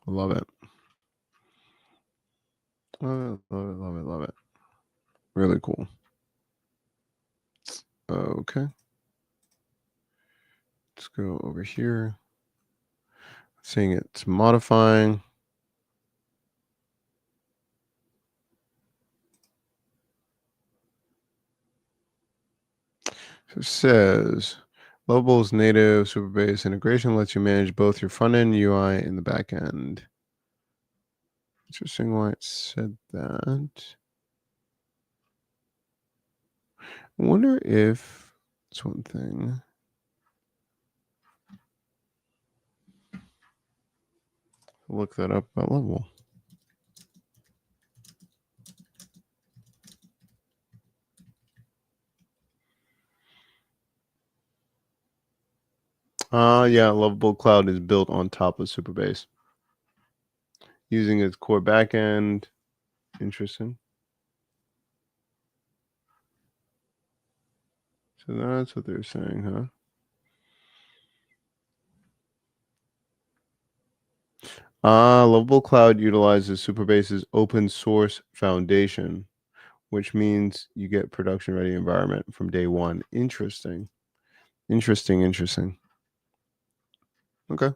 Love it. Love it, love it, love it, love it. Really cool. Okay, let's go over here. Seeing it's modifying. So it says Lovable's native Superbase integration lets you manage both your front end UI and the back end. Interesting why it said that. I wonder if it's one thing. Look that up about Lovable. Yeah, Lovable Cloud is built on top of Superbase using its core backend. Interesting. So that's what they're saying, huh? Lovable Cloud utilizes Superbase's open source foundation, which means you get production ready environment from day one. Interesting. Interesting, interesting. Okay.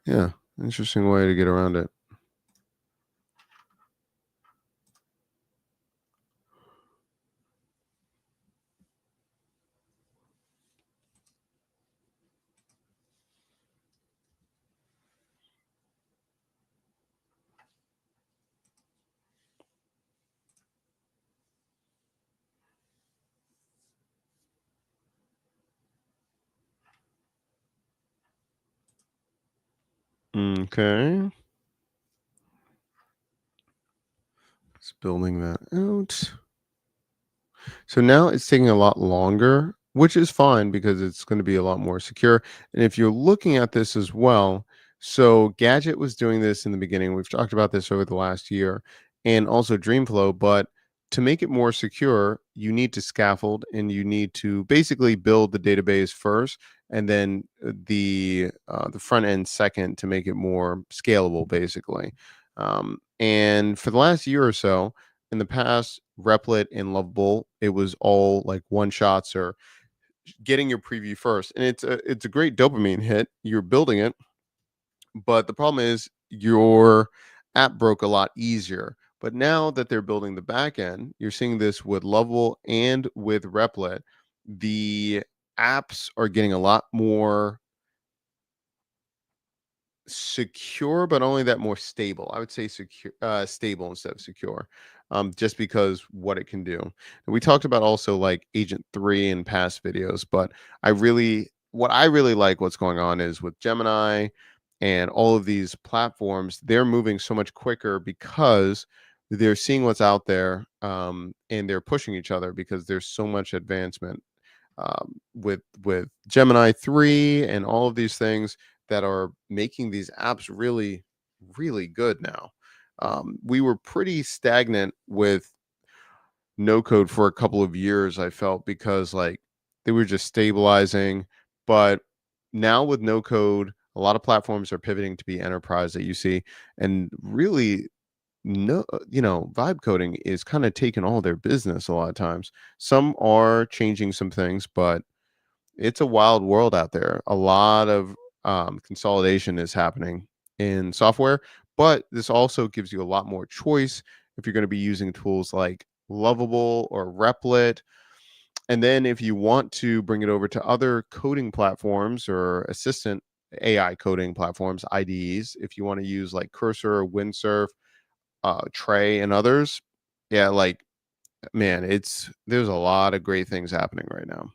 Yeah. Interesting way to get around it. Okay. It's building that out. So now it's taking a lot longer, which is fine because it's going to be a lot more secure. And if you're looking at this as well, so Gadget was doing this in the beginning. We've talked about this over the last year and also Dreamflow, but to make it more secure, you need to scaffold and you need to basically build the database first and then the front end second to make it more scalable basically. And for the last year or so, in the past, Replit and Lovable, it was all like one shots or getting your preview first, and it's a great dopamine hit. You're building it, but the problem is your app broke a lot easier. But now that they're building the back end, you're seeing this with Lovable and with Replit. The apps are getting a lot more secure, but only that more stable. I would say secure, stable instead of secure, just because what it can do. And we talked about also like Agent 3 in past videos, but what I really like what's going on is with Gemini and all of these platforms, they're moving so much quicker because they're seeing what's out there, and they're pushing each other because there's so much advancement, with Gemini 3 and all of these things that are making these apps really, really good now. We were pretty stagnant with no code for a couple of years, I felt, because like they were just stabilizing. But now with no code, a lot of platforms are pivoting to be enterprise that you see, and really no, vibe coding is kind of taking all their business a lot of times. Some are changing some things, but it's a wild world out there. A lot of consolidation is happening, in software, but this also gives you a lot more choice if you're going to be using tools like Lovable or Replit. And then if you want to bring it over to other coding platforms or assistant AI coding platforms, IDEs, if you want to use like Cursor, Windsurf, Tray, and others, yeah, like man, there's a lot of great things happening right now.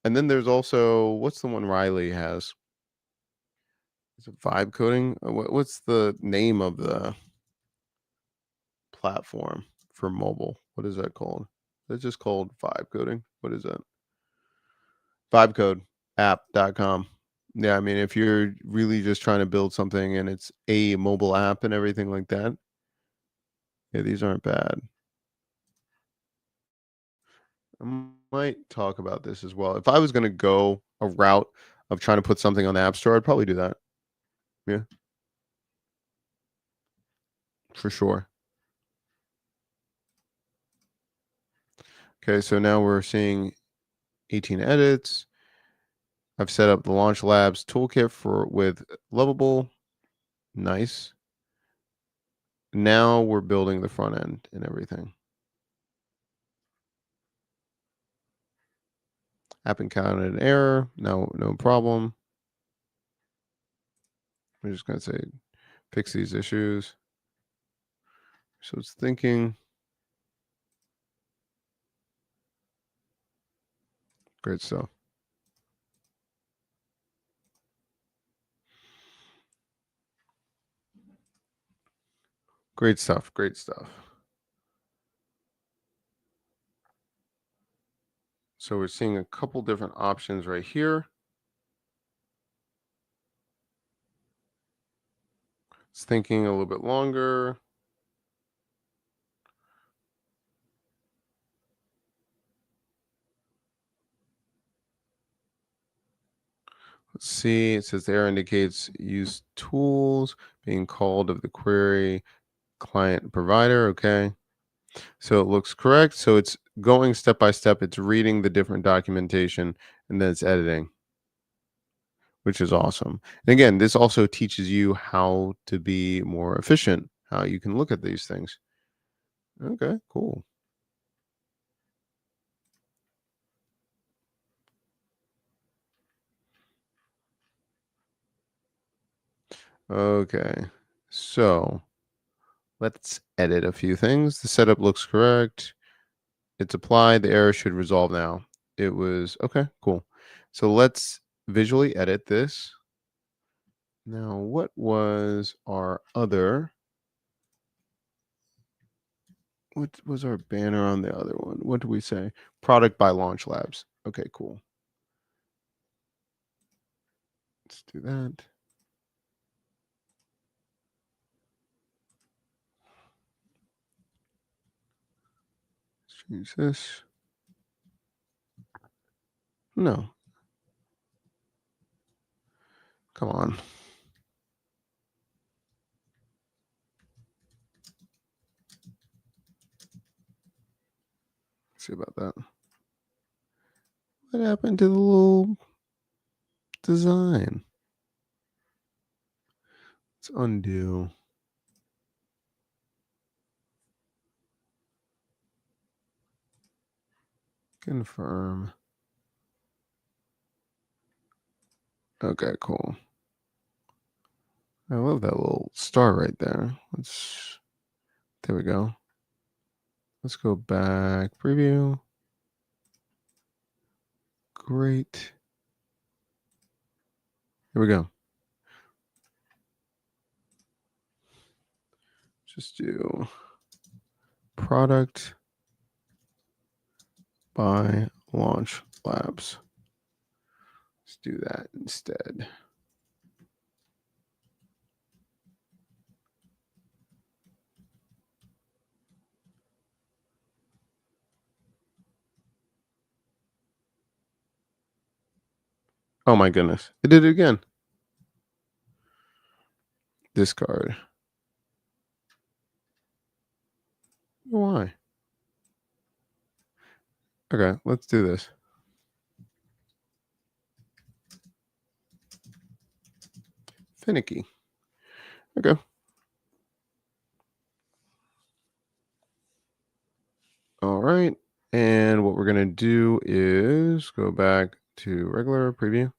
And then there's also what's the one Riley has? Is it vibe coding? What's the name of the platform for mobile? What is that called? It's just called vibe coding. What is that? Vibecodeapp.com. Yeah, I mean, if you're really just trying to build something and it's a mobile app and everything like that, yeah, these aren't bad. Might talk about this as well. If I was going to go a route of trying to put something on the App Store, I'd probably do that. Yeah, for sure. Okay, so now we're seeing 18 edits. I've set up the Launch Labs toolkit for with Lovable. Nice. Now we're building the front end and everything. App encountered an error. No problem. I'm just going to say fix these issues. So it's thinking. Great stuff. Great stuff. Great stuff. So we're seeing a couple different options right here. It's thinking a little bit longer. Let's see. It says the error indicates use tools being called of the query client provider. Okay. So it looks correct. So it's going step by step. It's reading the different documentation and then it's editing, which is awesome. And again, this also teaches you how to be more efficient, how you can look at these things. Okay, cool. Okay. So let's edit a few things. The setup looks correct. It's applied. The error should resolve now. It was okay, cool. So let's visually edit this. Now, what was our other? What was our banner on the other one? What did we say? Product by Launch Labs. Okay, cool. Let's do that. Let's change this. No, come on. Let's see about that. What happened to the little design? Let's undo. Confirm. Okay, cool. I love that little star right there. There we go. Let's go back. Preview. Great. Here we go. Just do product by Launch Labs. Let's do that instead. Oh my goodness. It did it again. Discard. Why? Okay, let's do this. Finicky. Okay. All right. And what we're going to do is go back to regular preview.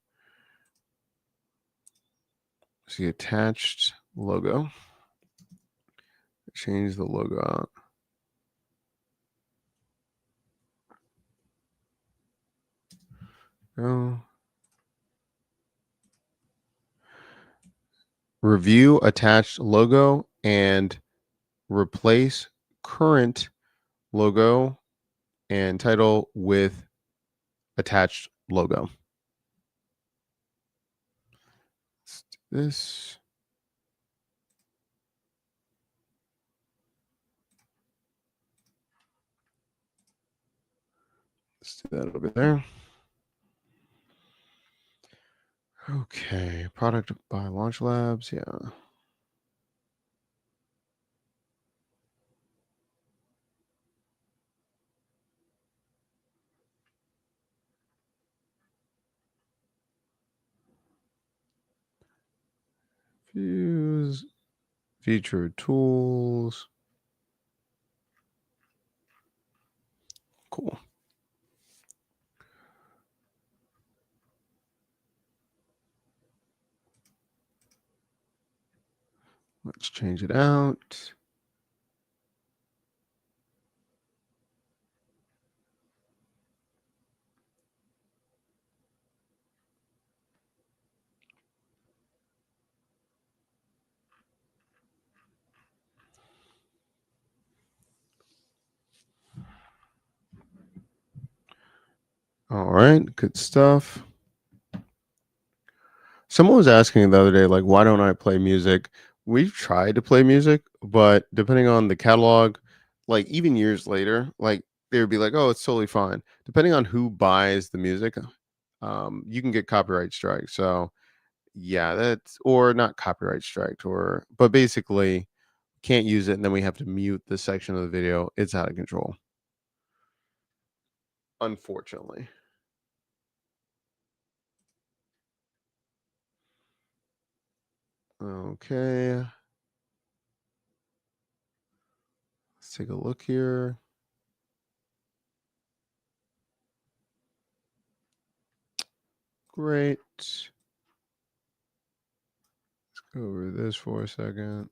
See attached logo. Change the logo out. Go. Review attached logo and replace current logo and title with attached logo. Let's do this. Let's do that over there. Okay, product by Launch Labs. Yeah. Views, featured tools. Cool. Let's change it out. All right, good stuff. Someone was asking the other day, like, why don't I play music? We've tried to play music, but depending on the catalog, like even years later, like they would be like, oh, it's totally fine. Depending on who buys the music, you can get copyright strike. So yeah, that's or not copyright strike, or but basically can't use it, and then we have to mute the section of the video. It's out of control, unfortunately. Okay, let's take a look here. Great. Let's go over this for a second.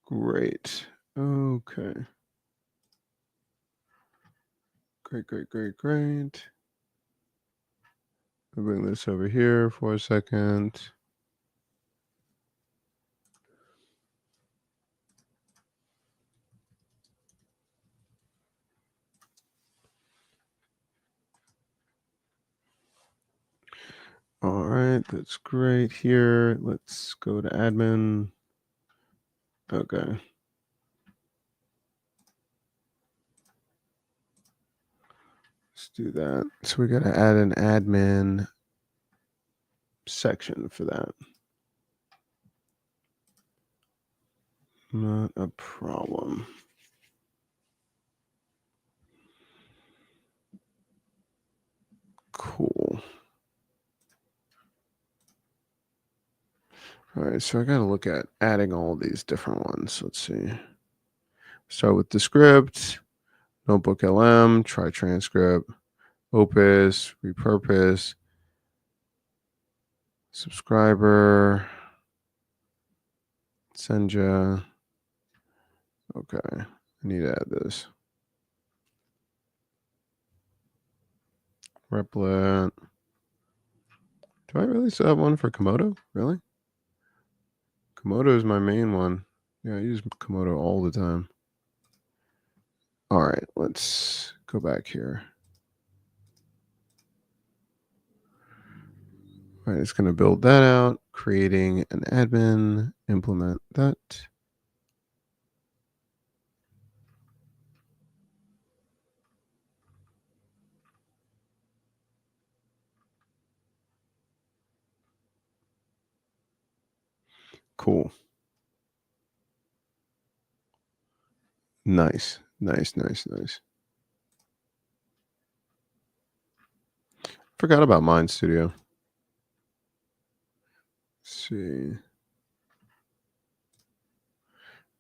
Great. Okay. Great. I'll bring this over here for a second. All right, that's great here. Let's go to admin. Okay. Let's do that. So we got to add an admin section for that. Not a problem. Cool. All right, so I got to look at adding all these different ones. Let's see. Start with the script, Notebook LM, try transcript, Opus, repurpose, subscriber, Senja. Okay, I need to add this. Replit. Do I really still have one for Komodo? Really? Komodo is my main one. Yeah, I use Komodo all the time. All right, let's go back here. All right, it's going to build that out, creating an admin, implement that. Cool. Nice. Nice, nice, nice. Forgot about Mind Studio. Let's see.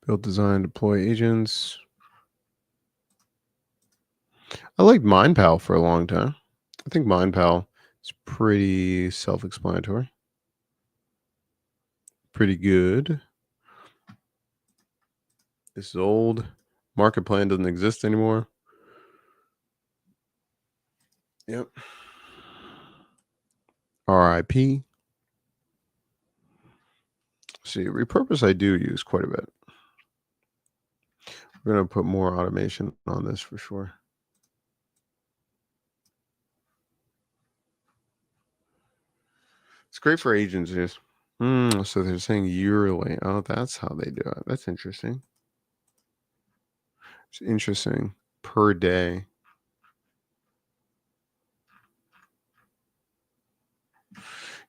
Build, design, deploy agents. I liked MindPal for a long time. I think MindPal is pretty self-explanatory. Pretty good. This is old. Market plan doesn't exist anymore. Yep. RIP. See, repurpose I do use quite a bit. We're going to put more automation on this for sure. It's great for agencies. So they're saying yearly. Oh, that's how they do it. That's interesting. It's interesting. Per day.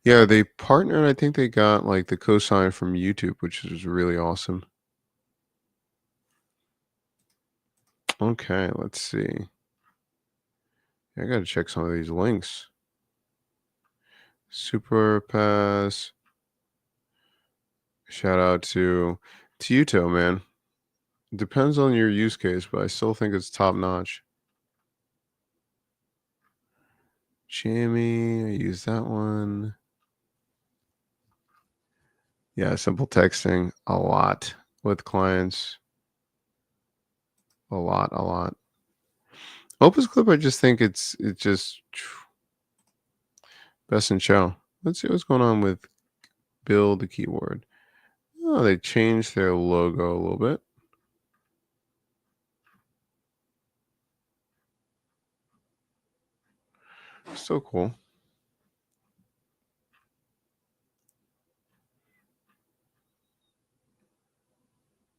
Yeah, they partnered. I think they got like the cosign from YouTube, which is really awesome. Okay, let's see. I got to check some of these links. Super Pass. Shout out to Tuto, man. Depends on your use case, but I still think it's top notch. Jammy, I use that one. Yeah, simple texting a lot with clients. A lot, a lot. Opus Clip, I just think it's just best in show. Let's see what's going on with build the keyword. Oh, they changed their logo a little bit. Still cool.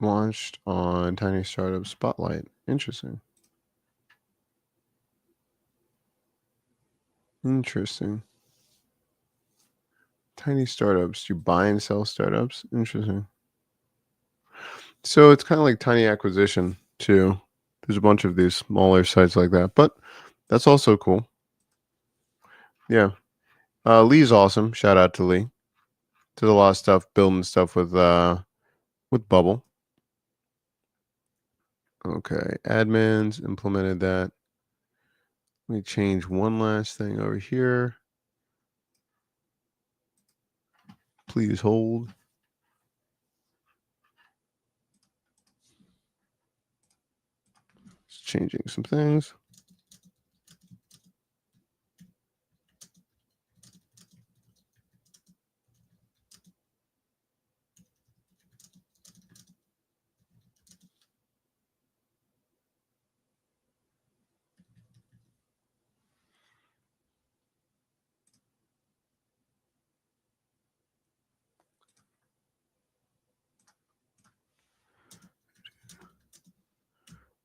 Launched on Tiny Startup Spotlight. Interesting. Interesting. Tiny startups. You buy and sell startups. Interesting. So it's kind of like Tiny Acquisition too. There's a bunch of these smaller sites like that, but that's also cool. Yeah. Lee's awesome. Shout out to Lee. Did a lot of stuff, building stuff with Bubble. Okay. Admins implemented that. Let me change one last thing over here. Please hold. Just changing some things.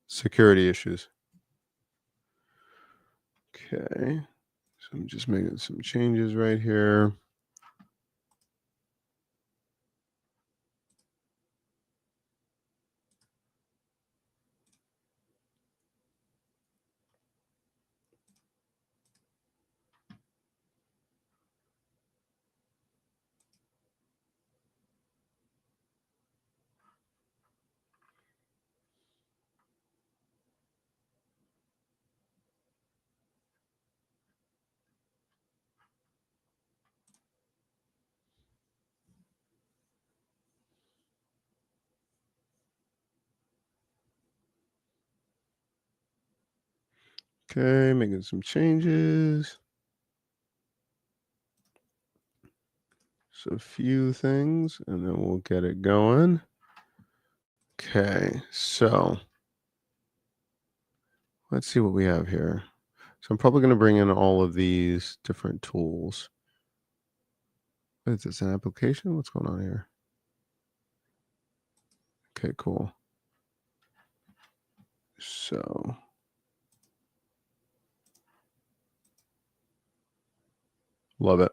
Security issues. Okay. So I'm just making some changes right here. Okay, making some changes. So a few things, and then we'll get it going. Okay, so let's see what we have here. So I'm probably going to bring in all of these different tools. Is this an application? What's going on here? Okay, cool. So love it.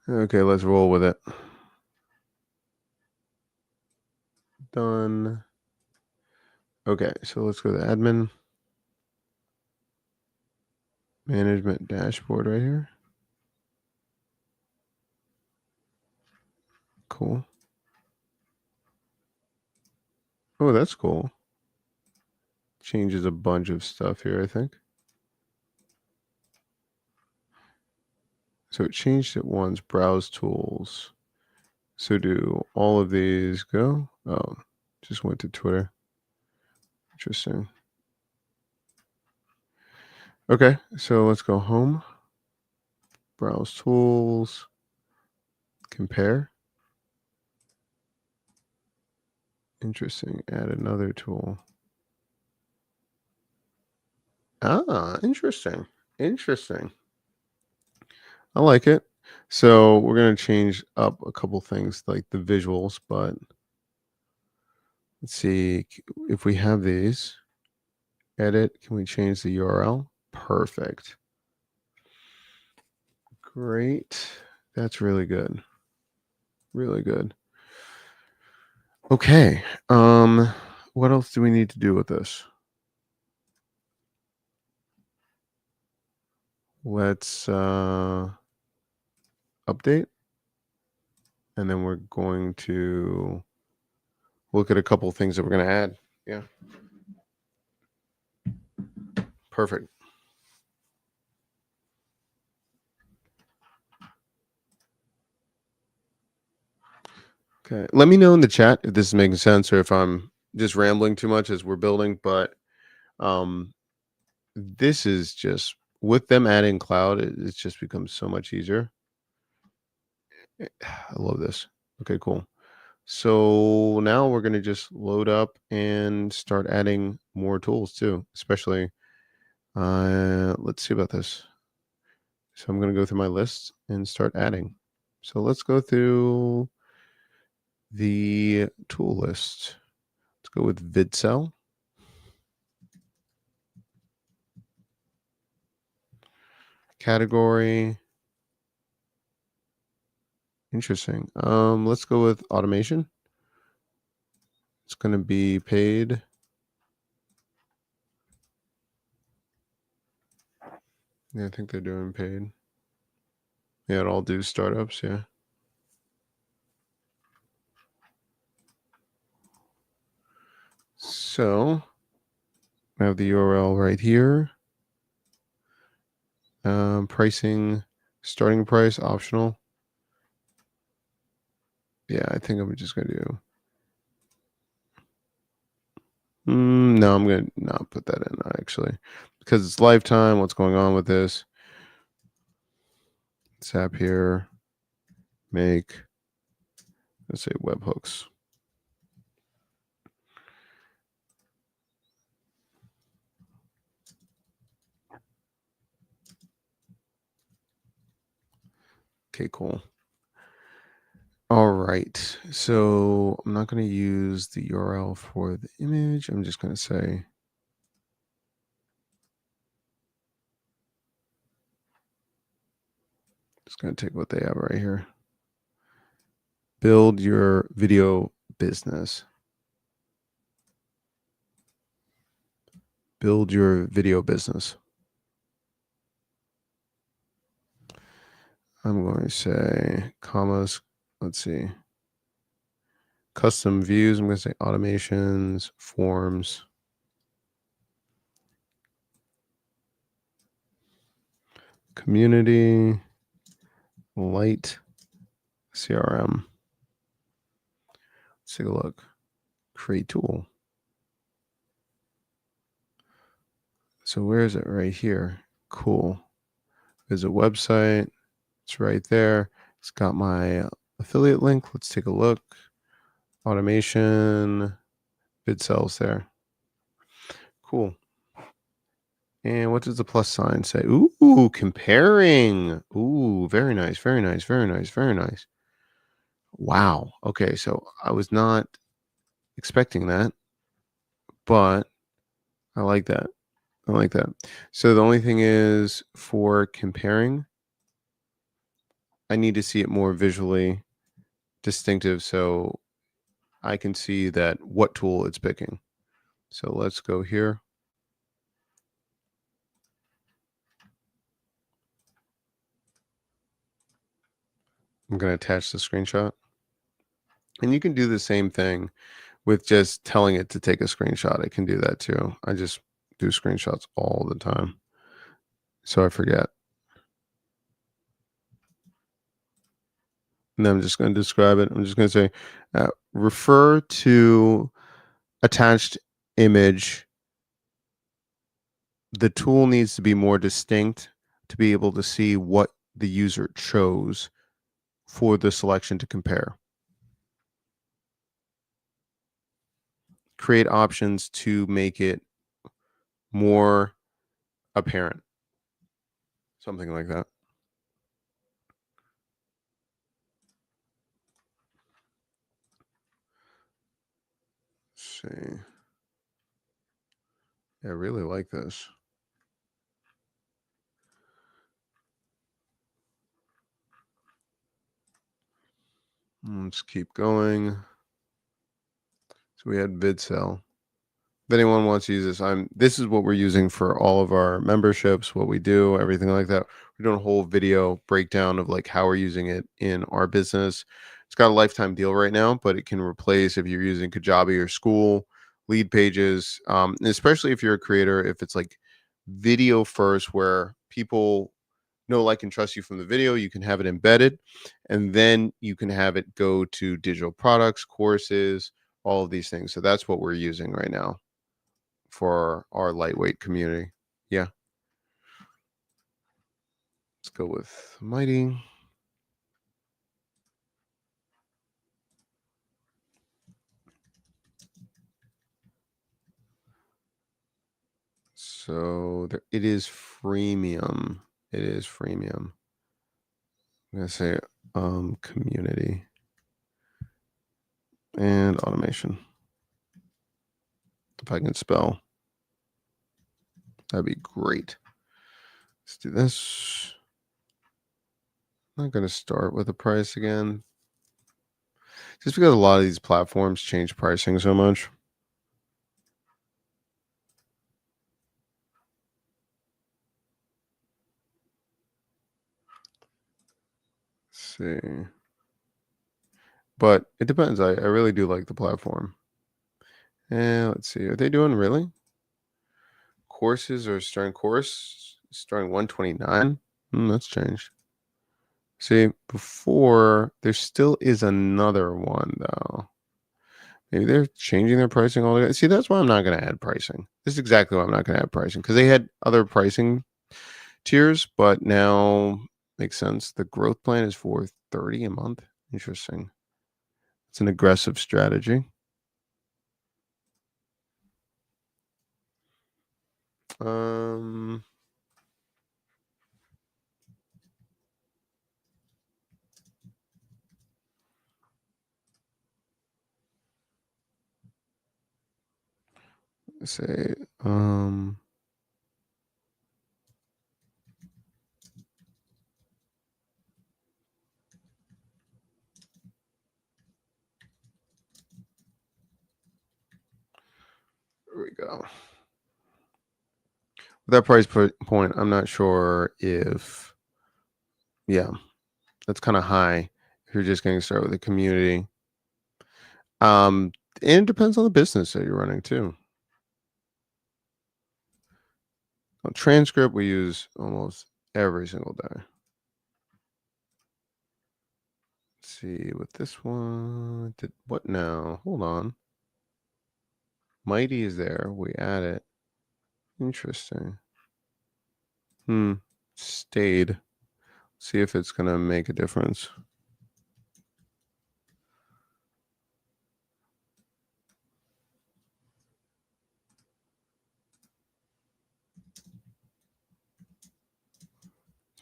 Okay, let's roll with it. done. Okay, so let's go to admin. Management dashboard right here. Cool. Oh, that's cool. Changes a bunch of stuff here, I think. So it changed it once, browse tools. So do all of these go? Oh, just went to Twitter. Interesting. Okay, so let's go home. Browse tools. Compare. Interesting. Add another tool. Ah, interesting. Interesting. I like it. So we're going to change up a couple things like the visuals, but let's see if we have these. Edit. Can we change the URL? Perfect. Great. That's really good. Really good. Okay. What else do we need to do with this? Let's update. And then we're going to look at a couple of things that we're going to add. Yeah. Perfect. Okay. Let me know in the chat if this is making sense or if I'm just rambling too much as we're building, but this is just with them adding cloud, it's just become so much easier. I love this. Okay, cool. So now we're going to just load up and start adding more tools too, especially let's see about this. So I'm going to go through my list and start adding. So let's go through the tool list. Let's go with VidCell. Category. Interesting. Let's go with automation. It's going to be paid. Yeah, I think they're doing paid. Yeah, it all do startups. Yeah. So I have the URL right here. Pricing, starting price, optional. Yeah, I think I'm just going to do. No, I'm going to not put that in actually because it's lifetime. What's going on with this? Tap here, make, let's say webhooks. Okay, cool. All right. So I'm not going to use the URL for the image. I'm just going to say just going to take what they have right here. Build your video business. Build your video business. I'm going to say commas. Let's see. Custom views. I'm going to say automations, forms. Community. Light. CRM. Let's take a look. Create tool. So where is it? Right here. Cool. There's a website. It's right there. It's got my affiliate link. Let's take a look. Automation. Bid cells there. Cool. And what does the plus sign say? Ooh, comparing. Ooh, very nice, very nice, very nice, very nice. Wow. Okay, so I was not expecting that, but I like that. I like that. So the only thing is for comparing, I need to see it more visually distinctive. So I can see that what tool it's picking. So let's go here. I'm going to attach the screenshot. And you can do the same thing with just telling it to take a screenshot. It can do that too. I just do screenshots all the time, so I forget. And then I'm just going to describe it. I'm just going to say, refer to attached image. The tool needs to be more distinct to be able to see what the user chose for the selection to compare. Create options to make it more apparent. Something like that. Let's see. I really like this. Let's keep going. So we had VidCell. If anyone wants to use this is what we're using for all of our memberships, what we do, everything like that. We're doing a whole video breakdown of like how we're using it in our business. It's got a lifetime deal right now, but it can replace if you're using Kajabi or School, lead pages, and especially if you're a creator, if it's like video first, where people know, like, and trust you from the video, you can have it embedded, and then you can have it go to digital products, courses, all of these things. So that's what we're using right now for our lightweight community. Yeah. Let's go with Mighty. So it is freemium. It is freemium. I'm going to say community and automation. If I can spell, that'd be great. Let's do this. I'm not going to start with the price again, just because a lot of these platforms change pricing so much. Let's see. But it depends. I really do like the platform. And let's see. Are they doing really? Courses are starting 129. That's changed. See, before there still is another one though. Maybe they're changing their pricing altogether. See, that's why I'm not going to add pricing. This is exactly why I'm not going to add pricing, because they had other pricing tiers, but now makes sense. The growth plan is for $30 a month. Interesting. It's an aggressive strategy. Say there we go. That price point, I'm not sure if, yeah, that's kind of high if you're just getting started with a community. And it depends on the business that you're running too. Transcript we use almost every single day. Let's see with this one. What now? Hold on. Mighty is there. We add it. Interesting. Stayed. See if it's gonna make a difference.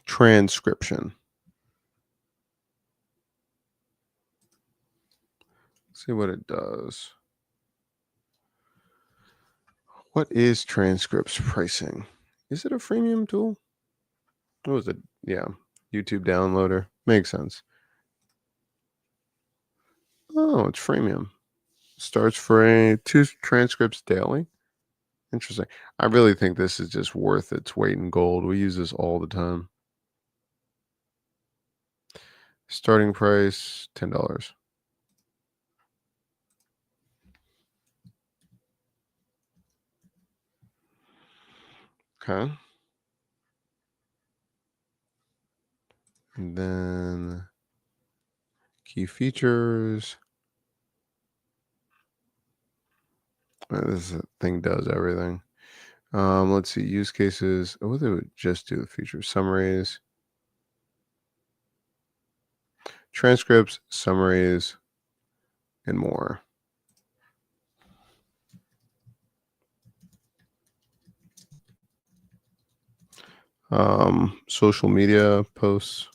Transcription. See what it does. What is transcripts pricing? Is it a freemium tool? What was it? Yeah, YouTube downloader. Makes sense. Oh, it's freemium. starts for a 2 transcripts daily. Interesting. I really think this is just worth its weight in gold. We use this all the time. Starting price $10. Okay. And then key features. This thing does everything. Let's see, use cases. Oh, they would just do the feature summaries, transcripts, summaries, and more. Social media posts,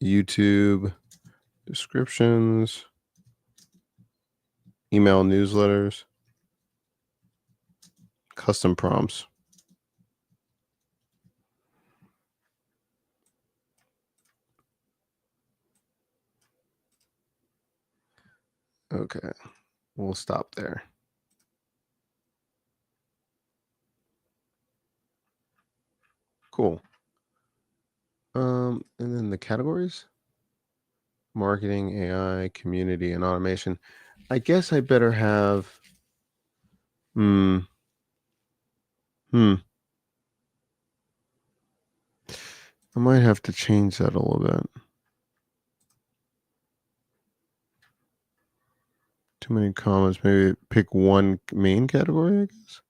YouTube descriptions, email newsletters, custom prompts. Okay, we'll stop there. Cool. And then the categories: marketing, AI, community, and automation. I guess I better have. Hmm. Hmm. I might have to change that a little bit. Too many comments. Maybe pick one main category, I guess.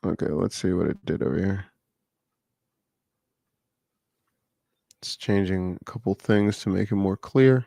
Okay, let's see what it did over here. It's changing a couple things to make it more clear.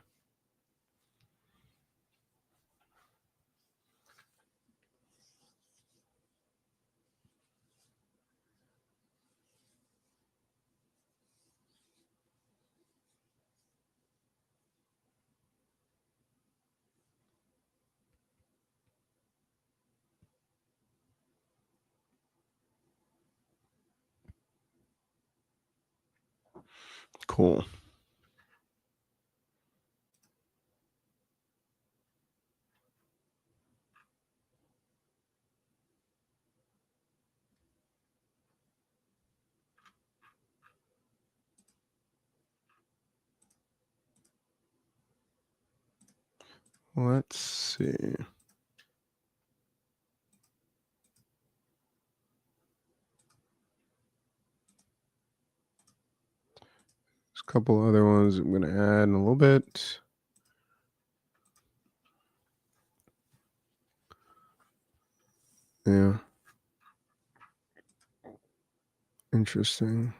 Cool. Let's see. There's a couple other ones I'm going to add in a little bit. Yeah. Interesting.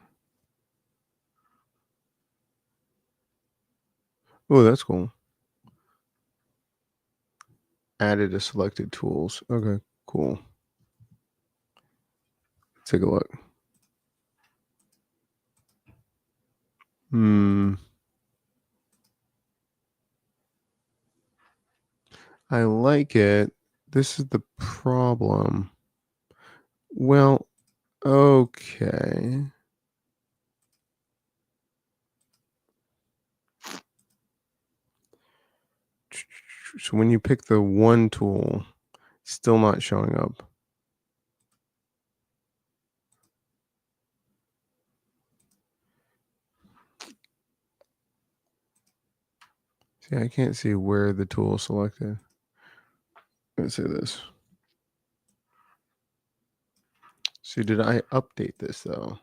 Oh, that's cool. Added to selected tools. Okay, cool. Take a look. Hmm. I like it. This is the problem. Well, okay. So when you pick the one tool, still not showing up. See, I can't see where the tool is selected. Let's say this. See, did I update this though?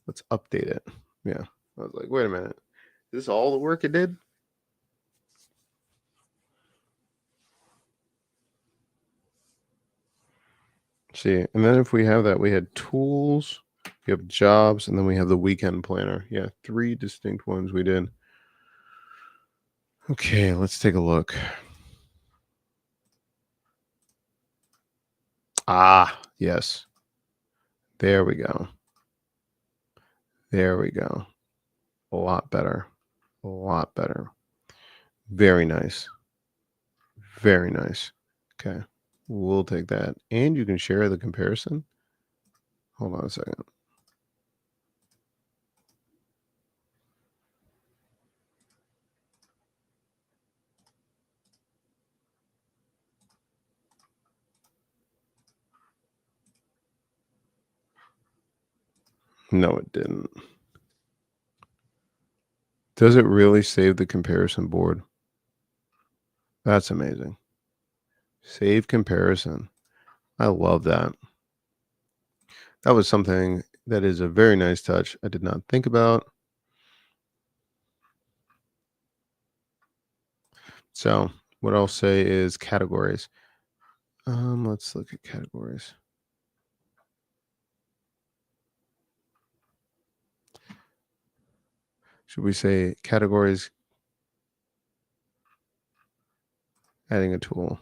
Let's update it. Yeah. I was like, wait a minute. Is this all the work it did? See, and then if we have that, we had tools, we have jobs, and then we have the weekend planner. Yeah, 3 distinct ones we did. Okay, let's take a look. Ah, yes. There we go. There we go. A lot better. A lot better. Very nice. Very nice. Okay. We'll take that. And you can share the comparison. Hold on a second. No, it didn't. Does it really save the comparison board? That's amazing. Save comparison. I love that. That was something that is a very nice touch I did not think about. So what I'll say is categories. Let's look at categories. Should we say categories, adding a tool?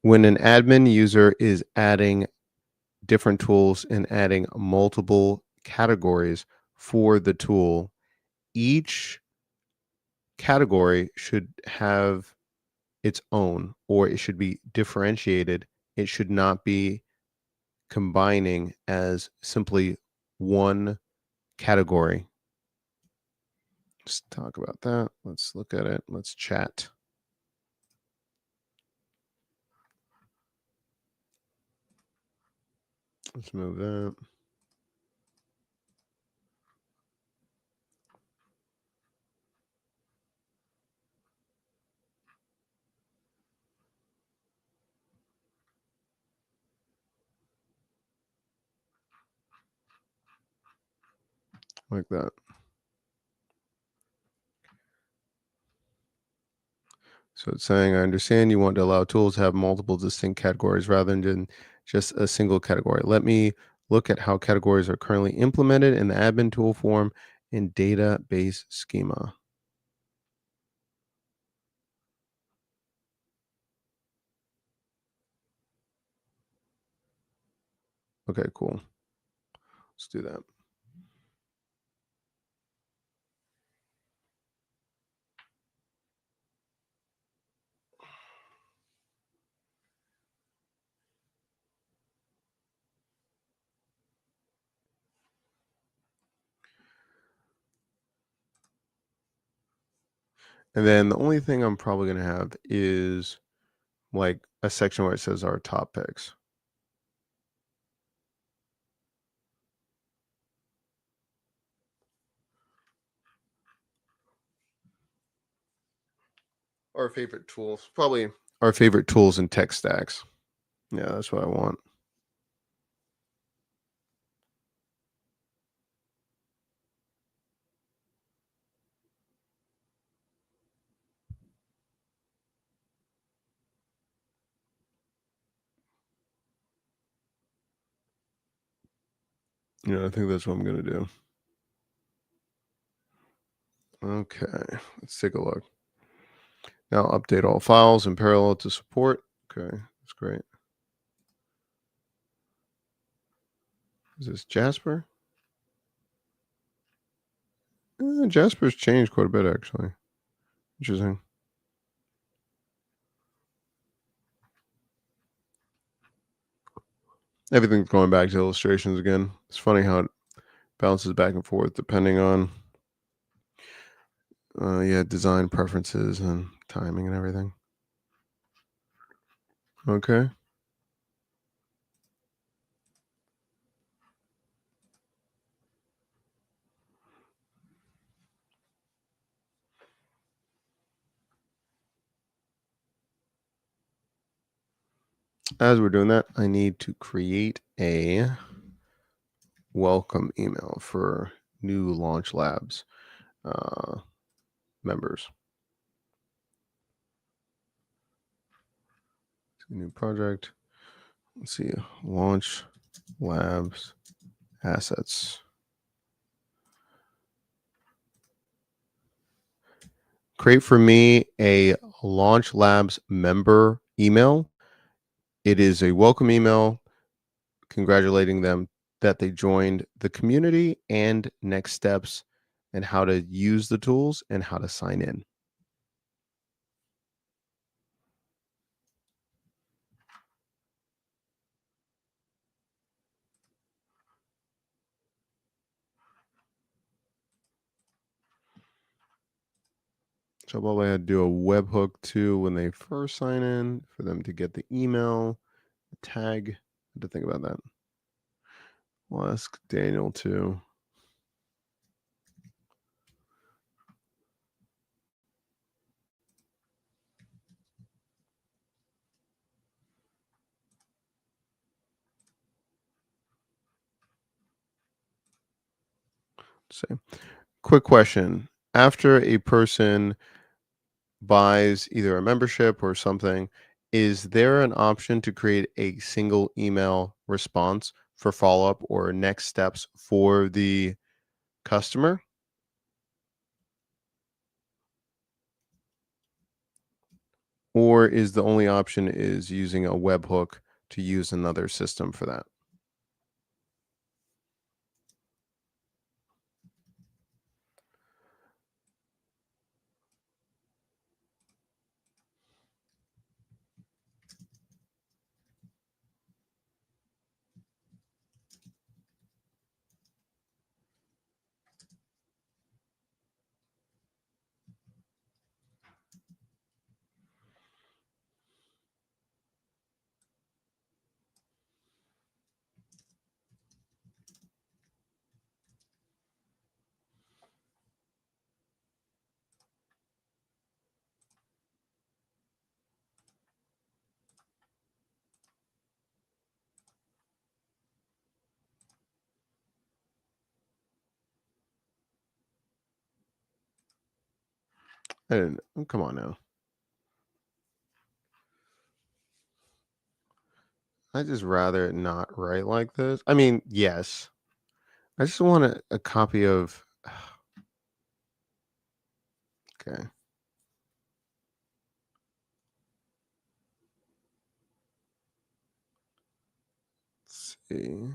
When an admin user is adding different tools and adding multiple categories for the tool, each category should have its own, or it should be differentiated. It should not be combining as simply one category. Let's talk about that. Let's look at it. Let's chat. Let's move that. Like that. So it's saying, I understand you want to allow tools to have multiple distinct categories rather than just a single category. Let me look at how categories are currently implemented in the admin tool form in database schema. Okay, cool. Let's do that. And then the only thing I'm probably going to have is like a section where it says our top picks. Our favorite tools, probably our favorite tools and tech stacks. Yeah, that's what I want. Yeah, I think that's what I'm going to do. Okay, let's take a look. Now update all files in parallel to support. Okay, that's great. Is this Jasper? Jasper's changed quite a bit, actually. Interesting. Everything's going back to illustrations again. It's funny how it bounces back and forth depending on, yeah, design preferences and timing and everything. Okay. As we're doing that, I need to create a welcome email for new Launch Labs members. New project. Let's see. Launch Labs assets. Create for me a Launch Labs member email. It is a welcome email congratulating them that they joined the community and next steps and how to use the tools and how to sign in. So probably had to do a webhook too when they first sign in for them to get the email, the tag. I had to think about that. We'll ask Daniel too. Say, quick question. After a person buys either a membership or something, is there an option to create a single email response for follow up or next steps for the customer? Or is the only option is using a webhook to use another system for that? I didn't, come on now. I just rather it not write like this. I mean, yes. I just want a copy of. Okay. Let's see.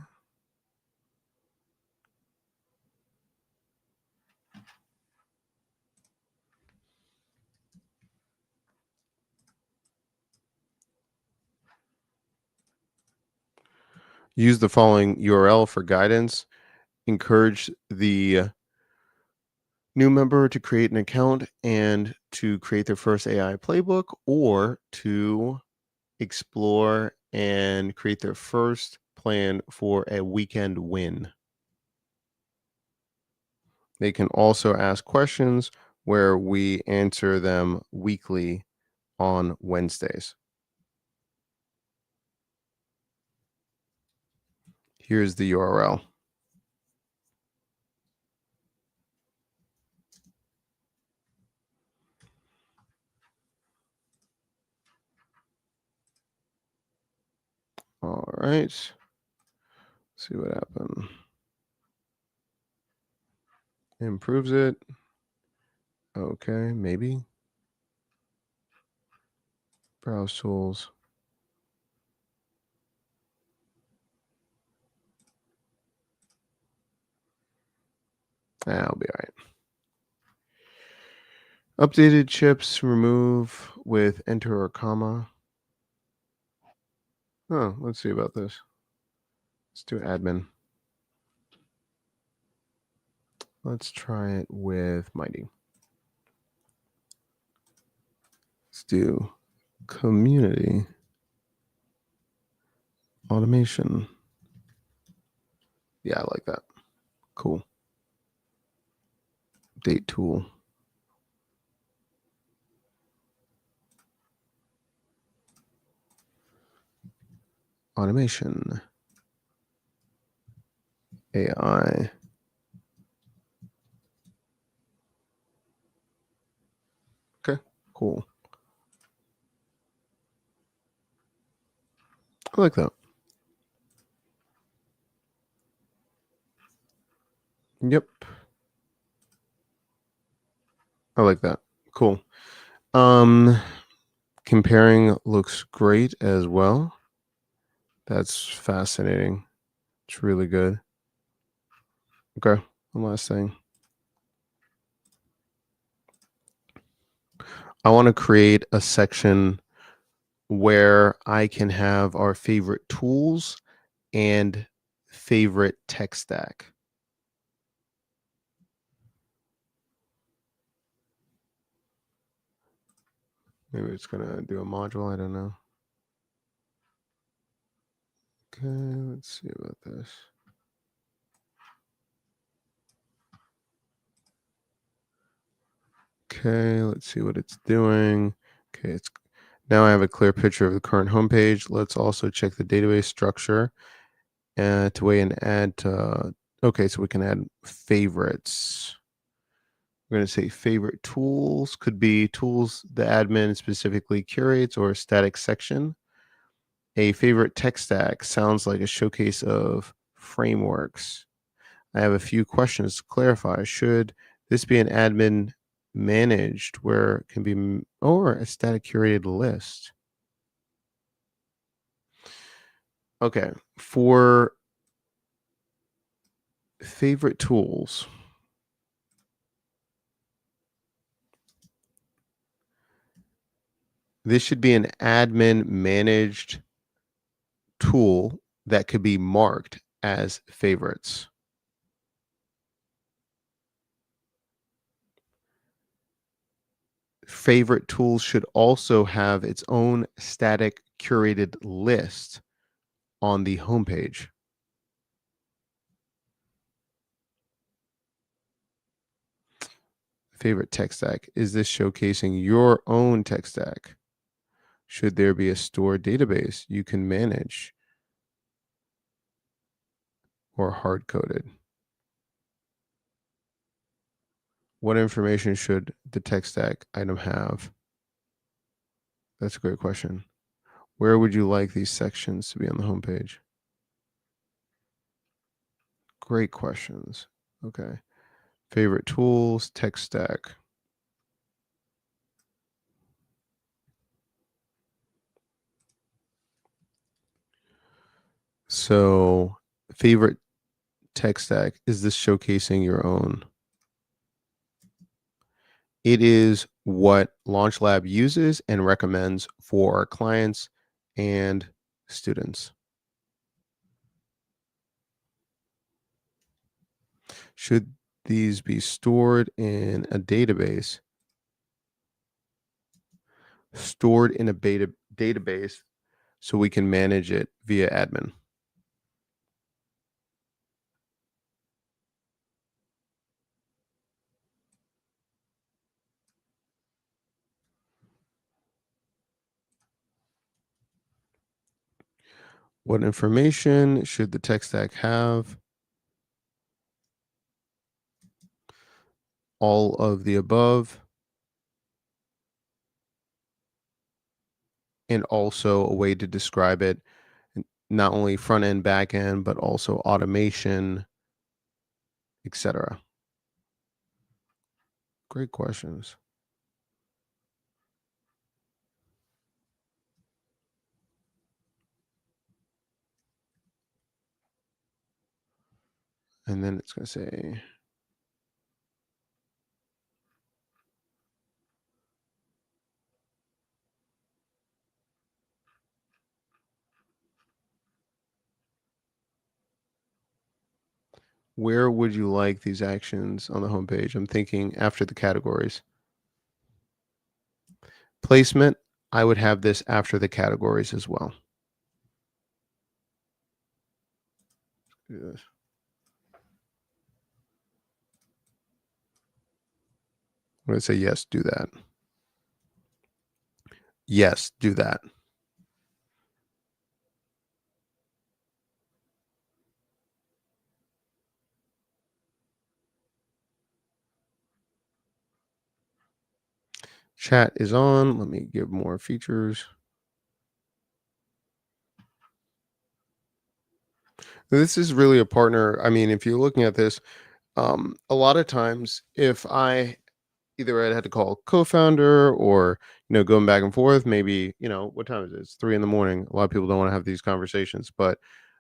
Use the following URL for guidance. Encourage the new member to create an account and to create their first AI playbook or to explore and create their first plan for a weekend win. They can also ask questions where we answer them weekly on Wednesdays. Here's the URL. All right. See what happened. Improves it. Okay, maybe. Browse tools. I'll be all right. Updated chips remove with enter or comma. Oh, let's see about this. Let's do admin. Let's try it with Mighty. Let's do community automation. Yeah, I like that. Cool. Date tool. Automation. AI. Okay, cool. I like that. Yep. I like that. Cool. Comparing looks great as well. That's fascinating. It's really good. Okay. One last thing. I want to create a section where I can have our favorite tools and favorite tech stack. Maybe it's gonna do a module. I don't know. Okay, let's see about this. Okay, let's see what it's doing. Okay, it's now I have a clear picture of the current homepage. Let's also check the database structure to weigh and add to. Okay, so we can add favorites. We're going to say favorite tools could be tools the admin specifically curates or a static section. A favorite tech stack sounds like a showcase of frameworks. I have a few questions to clarify. Should this be an admin managed where it can be or a static curated list? Okay, for favorite tools, this should be an admin managed tool that could be marked as favorites. Favorite tools should also have its own static curated list on the homepage. Favorite tech stack. Is this showcasing your own tech stack? Should there be a stored database you can manage or hard coded? What information should the tech stack item have? That's a great question. Where would you like these sections to be on the homepage? Great questions. Okay. Favorite tools, tech stack. So, favorite tech stack, is this showcasing your own? It is what Launch Lab uses and recommends for our clients and students. Should these be stored in a database? Stored in a database so we can manage it via admin. What information should the tech stack have? All of the above, and also a way to describe it, not only front end, back end, but also automation, etc. Great questions. And then it's going to say, where would you like these actions on the homepage? I'm thinking after the categories. Placement, I would have this after the categories as well. Do this. I'm going to say, yes, do that. Yes, do that. Chat is on. Let me give more features. This is really a partner. I mean, if you're looking at this, a lot of times, if I either I had to call a co-founder or going back and forth, maybe what time is it? It's 3 a.m. A lot of people don't want to have these conversations, but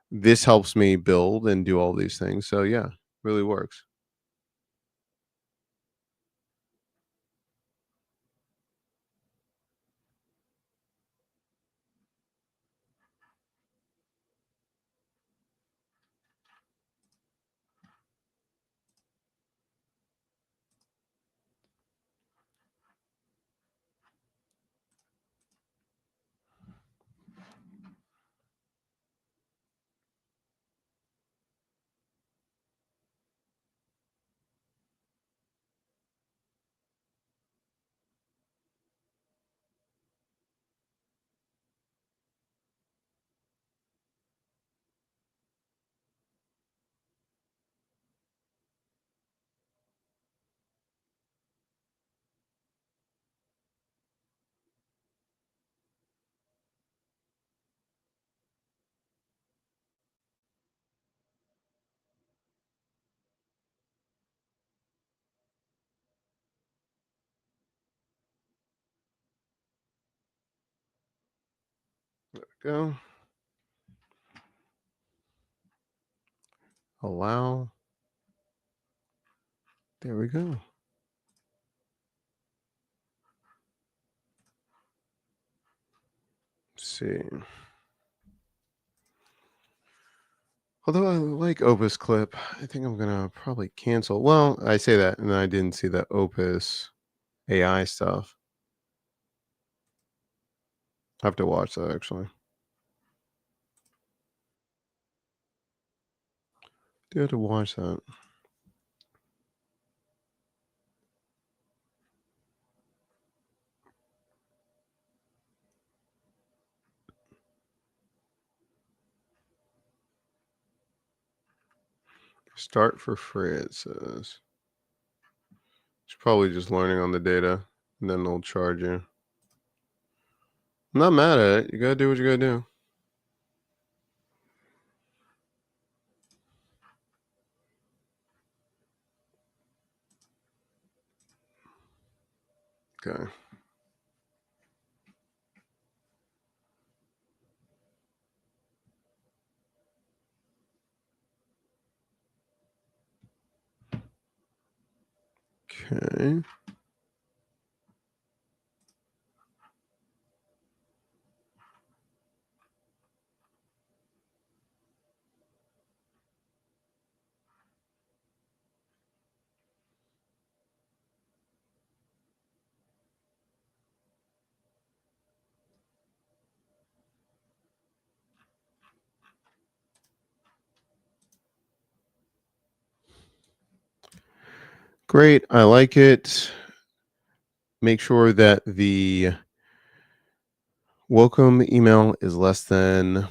this helps me build and do all these things. So yeah, really works. Go. Allow. There we go. Let's see. Although I like Opus Clip, I think I'm gonna probably cancel. Well, I say that, and I didn't see the Opus AI stuff. I have to watch that actually. Do have to watch that. Start for free, it says. It's probably just learning on the data, and then they'll charge you. I'm not mad at it. You gotta do what you gotta do. Okay. Okay. Great. I like it. Make sure that the welcome email is less than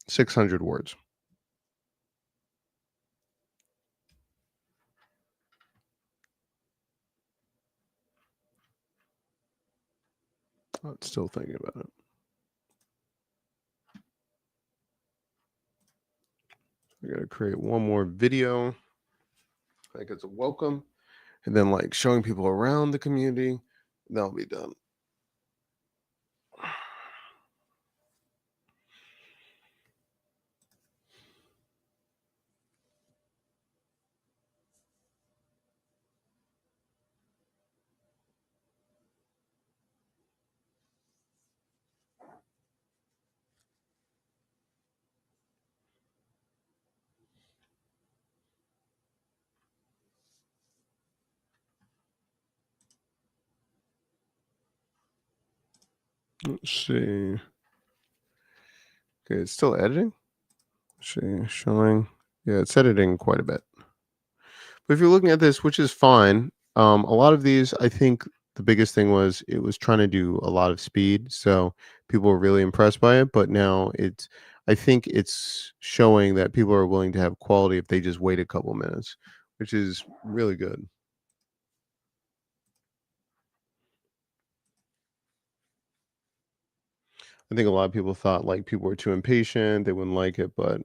600 words. I'm still thinking about it. I gotta create one more video. Like it's a welcome, and then like showing people around the community. That'll be done. Let's see. Okay, it's still editing. Let's see, showing. Yeah, it's editing quite a bit. But if you're looking at this, which is fine, a lot of these, I think the biggest thing was it was trying to do a lot of speed, so people were really impressed by it. But now I think it's showing that people are willing to have quality if they just wait a couple minutes, which is really good. I think a lot of people thought like people were too impatient, they wouldn't like it, but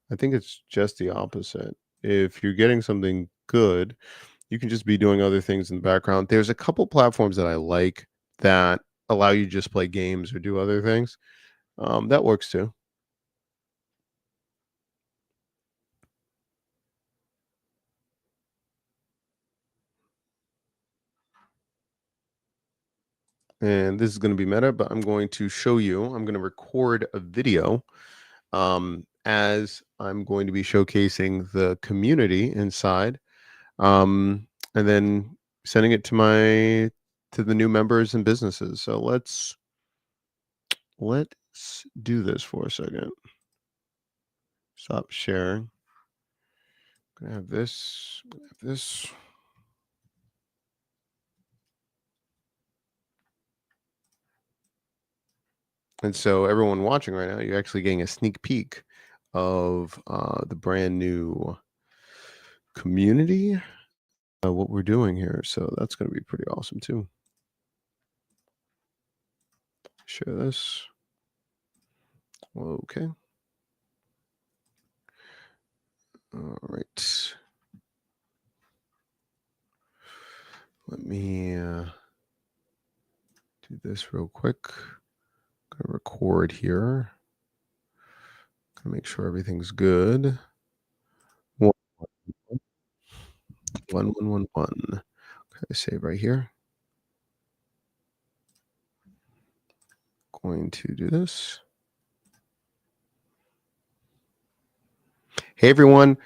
I think it's just the opposite. If you're getting something good, you can just be doing other things in the background. There's a couple platforms that I like that allow you to just play games or do other things. That works too. And this is going to be meta, but I'm going to show you. I'm going to record a video as I'm going to be showcasing the community inside, and then sending it to the new members and businesses. So let's do this for a second. Stop sharing. Gonna have this. Gonna have this. And so everyone watching right now, you're actually getting a sneak peek of the brand new community, what we're doing here. So that's going to be pretty awesome too. Share this. Okay. All right. Let me do this real quick. Gonna record here. Make sure everything's good. One, one, one, one, one. Okay, save right here. Going to do this. Hey everyone,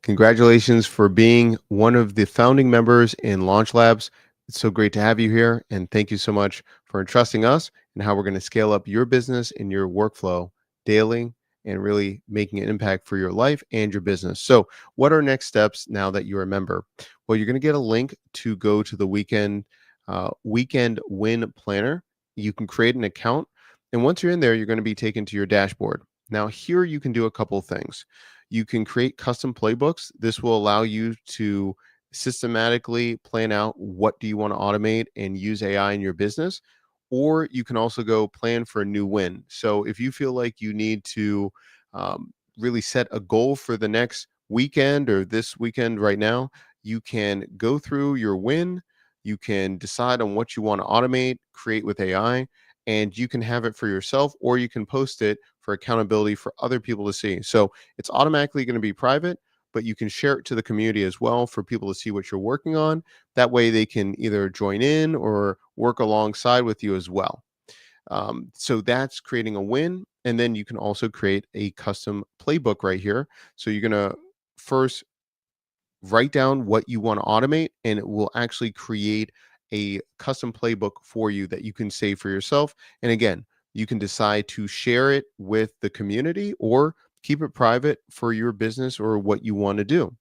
congratulations for being one of the founding members in Launch Labs. It's so great to have you here. And thank you so much for entrusting us and how we're going to scale up your business and your workflow daily and really making an impact for your life and your business. So, what are next steps now that you're a member? Well, you're going to get a link to go to the weekend win planner. You can create an account. And once you're in there, you're going to be taken to your dashboard. Now, here you can do a couple of things. You can create custom playbooks. This will allow you to systematically plan out what do you want to automate and use AI in your business. Or you can also go plan for a new win. So if you feel like you need to really set a goal for the next weekend or this weekend right now, you can go through your win. You can decide on what you want to automate, create with AI, and you can have it for yourself or you can post it for accountability for other people to see. So it's automatically going to be private, but you can share it to the community as well for people to see what you're working on. That way they can either join in or work alongside with you as well. So that's creating a win. And then you can also create a custom playbook right here. So you're going to first write down what you want to automate, and it will actually create a custom playbook for you that you can save for yourself. And again, you can decide to share it with the community or keep it private for your business or what you want to do.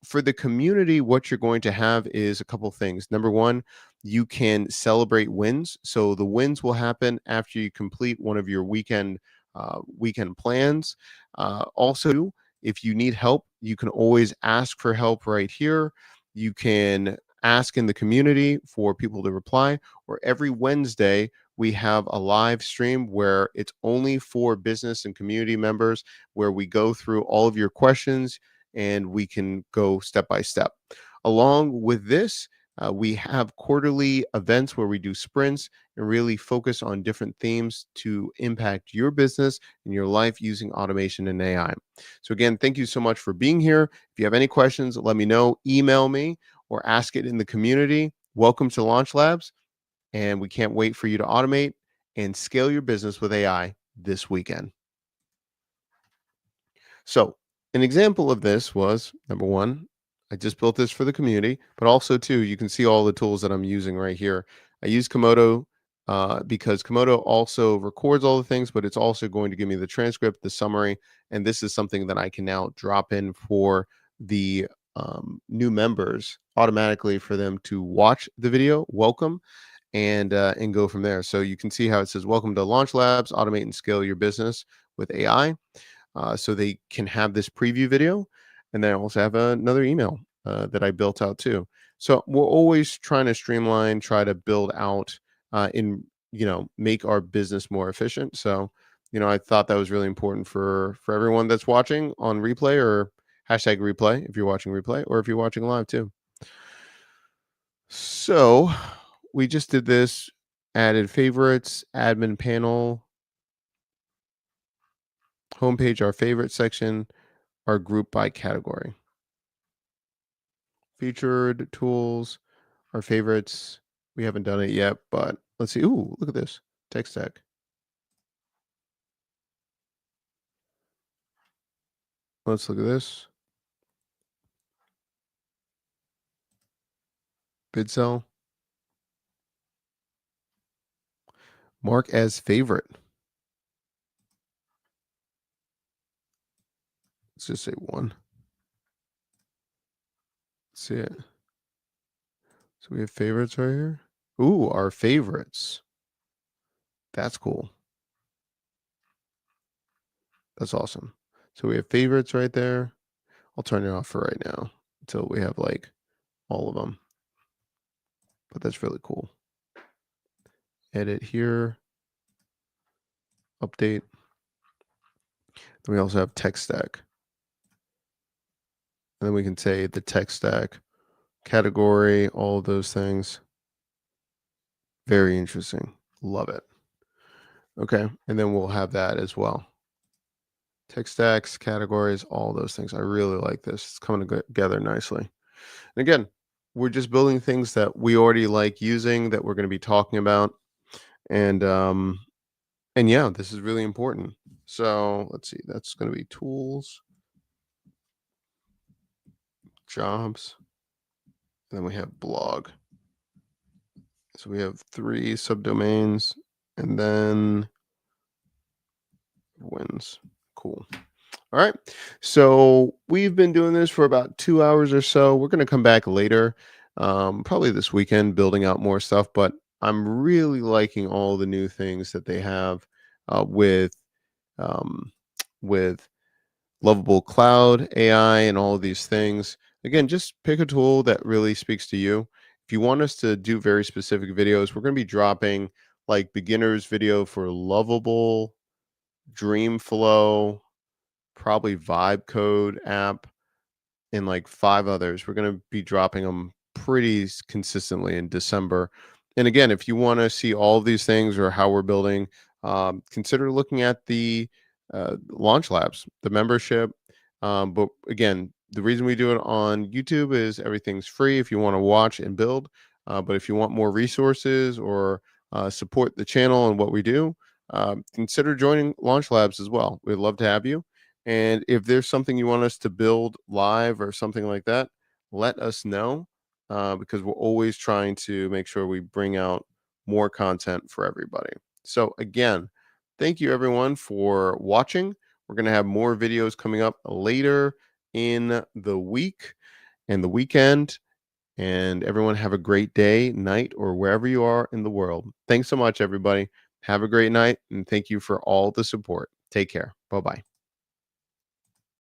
For the community, what you're going to have is a couple things. Number one, you can celebrate wins. So the wins will happen after you complete one of your weekend plans. Also, if you need help, you can always ask for help right here. You can ask in the community for people to reply. Or every Wednesday, we have a live stream where it's only for business and community members, where we go through all of your questions and we can go step by step. Along with this, we have quarterly events where we do sprints and really focus on different themes to impact your business and your life using automation and AI. So, again, thank you so much for being here. If you have any questions, let me know, email me, or ask it in the community. Welcome to Launch Labs, and we can't wait for you to automate and scale your business with AI this weekend. So, an example of this was number one, I just built this for the community, but also, two, you can see all the tools that I'm using right here. I use Komodo because Komodo also records all the things, but it's also going to give me the transcript, the summary, and this is something that I can now drop in for the new members automatically for them to watch the video. Welcome. And go from there. So you can see how it says, "Welcome to Launch Labs. Automate and scale your business with AI." So they can have this preview video. And then I also have another email that I built out too. So we're always trying to streamline, try to build out make our business more efficient. So, I thought that was really important for everyone that's watching on replay or hashtag replay if you're watching replay or if you're watching live too. So we just did this, added favorites, admin panel, homepage, our favorite section, our group by category. Featured tools, our favorites. We haven't done it yet, but let's see. Ooh, look at this. Tech stack. Let's look at this. Bid sell. Mark as favorite. Let's just say one. Let's see it. So we have favorites right here. Ooh, our favorites. That's cool. That's awesome. So we have favorites right there. I'll turn it off for right now until we have like all of them. But that's really cool. Edit here. Update. Then we also have tech stack. And then we can say the tech stack category, all of those things. Very interesting. Love it. Okay. And then we'll have that as well. Tech stacks, categories, all those things. I really like this. It's coming together nicely. And again, we're just building things that we already like using that we're going to be talking about. And yeah, this is really important. So let's see, that's going to be tools, jobs, and then we have blog. So we have 3 subdomains and then wins. Cool. All right. So we've been doing this for about 2 hours or so. We're going to come back later, probably this weekend, building out more stuff. But I'm really liking all the new things that they have um, with Lovable Cloud AI and all of these things. Again, just pick a tool that really speaks to you. If you want us to do very specific videos, we're going to be dropping like beginners video for Lovable, Dreamflow, probably Vibe Code app, and like 5 others. We're going to be dropping them pretty consistently in December. And again, if you want to see all of these things or how we're building, consider looking at the launch labs, the membership. But again, the reason we do it on YouTube is everything's free if you want to watch and build. But if you want more resources or support the channel and what we do, consider joining launch labs as well. We'd love to have you. And if there's something you want us to build live or something like that, let us know because we're always trying to make sure we bring out more content for everybody. So, again, thank you everyone for watching. We're going to have more videos coming up later in the week and the weekend. And everyone have a great day, night, or wherever you are in the world. Thanks so much, everybody. Have a great night. And thank you for all the support. Take care. Bye bye.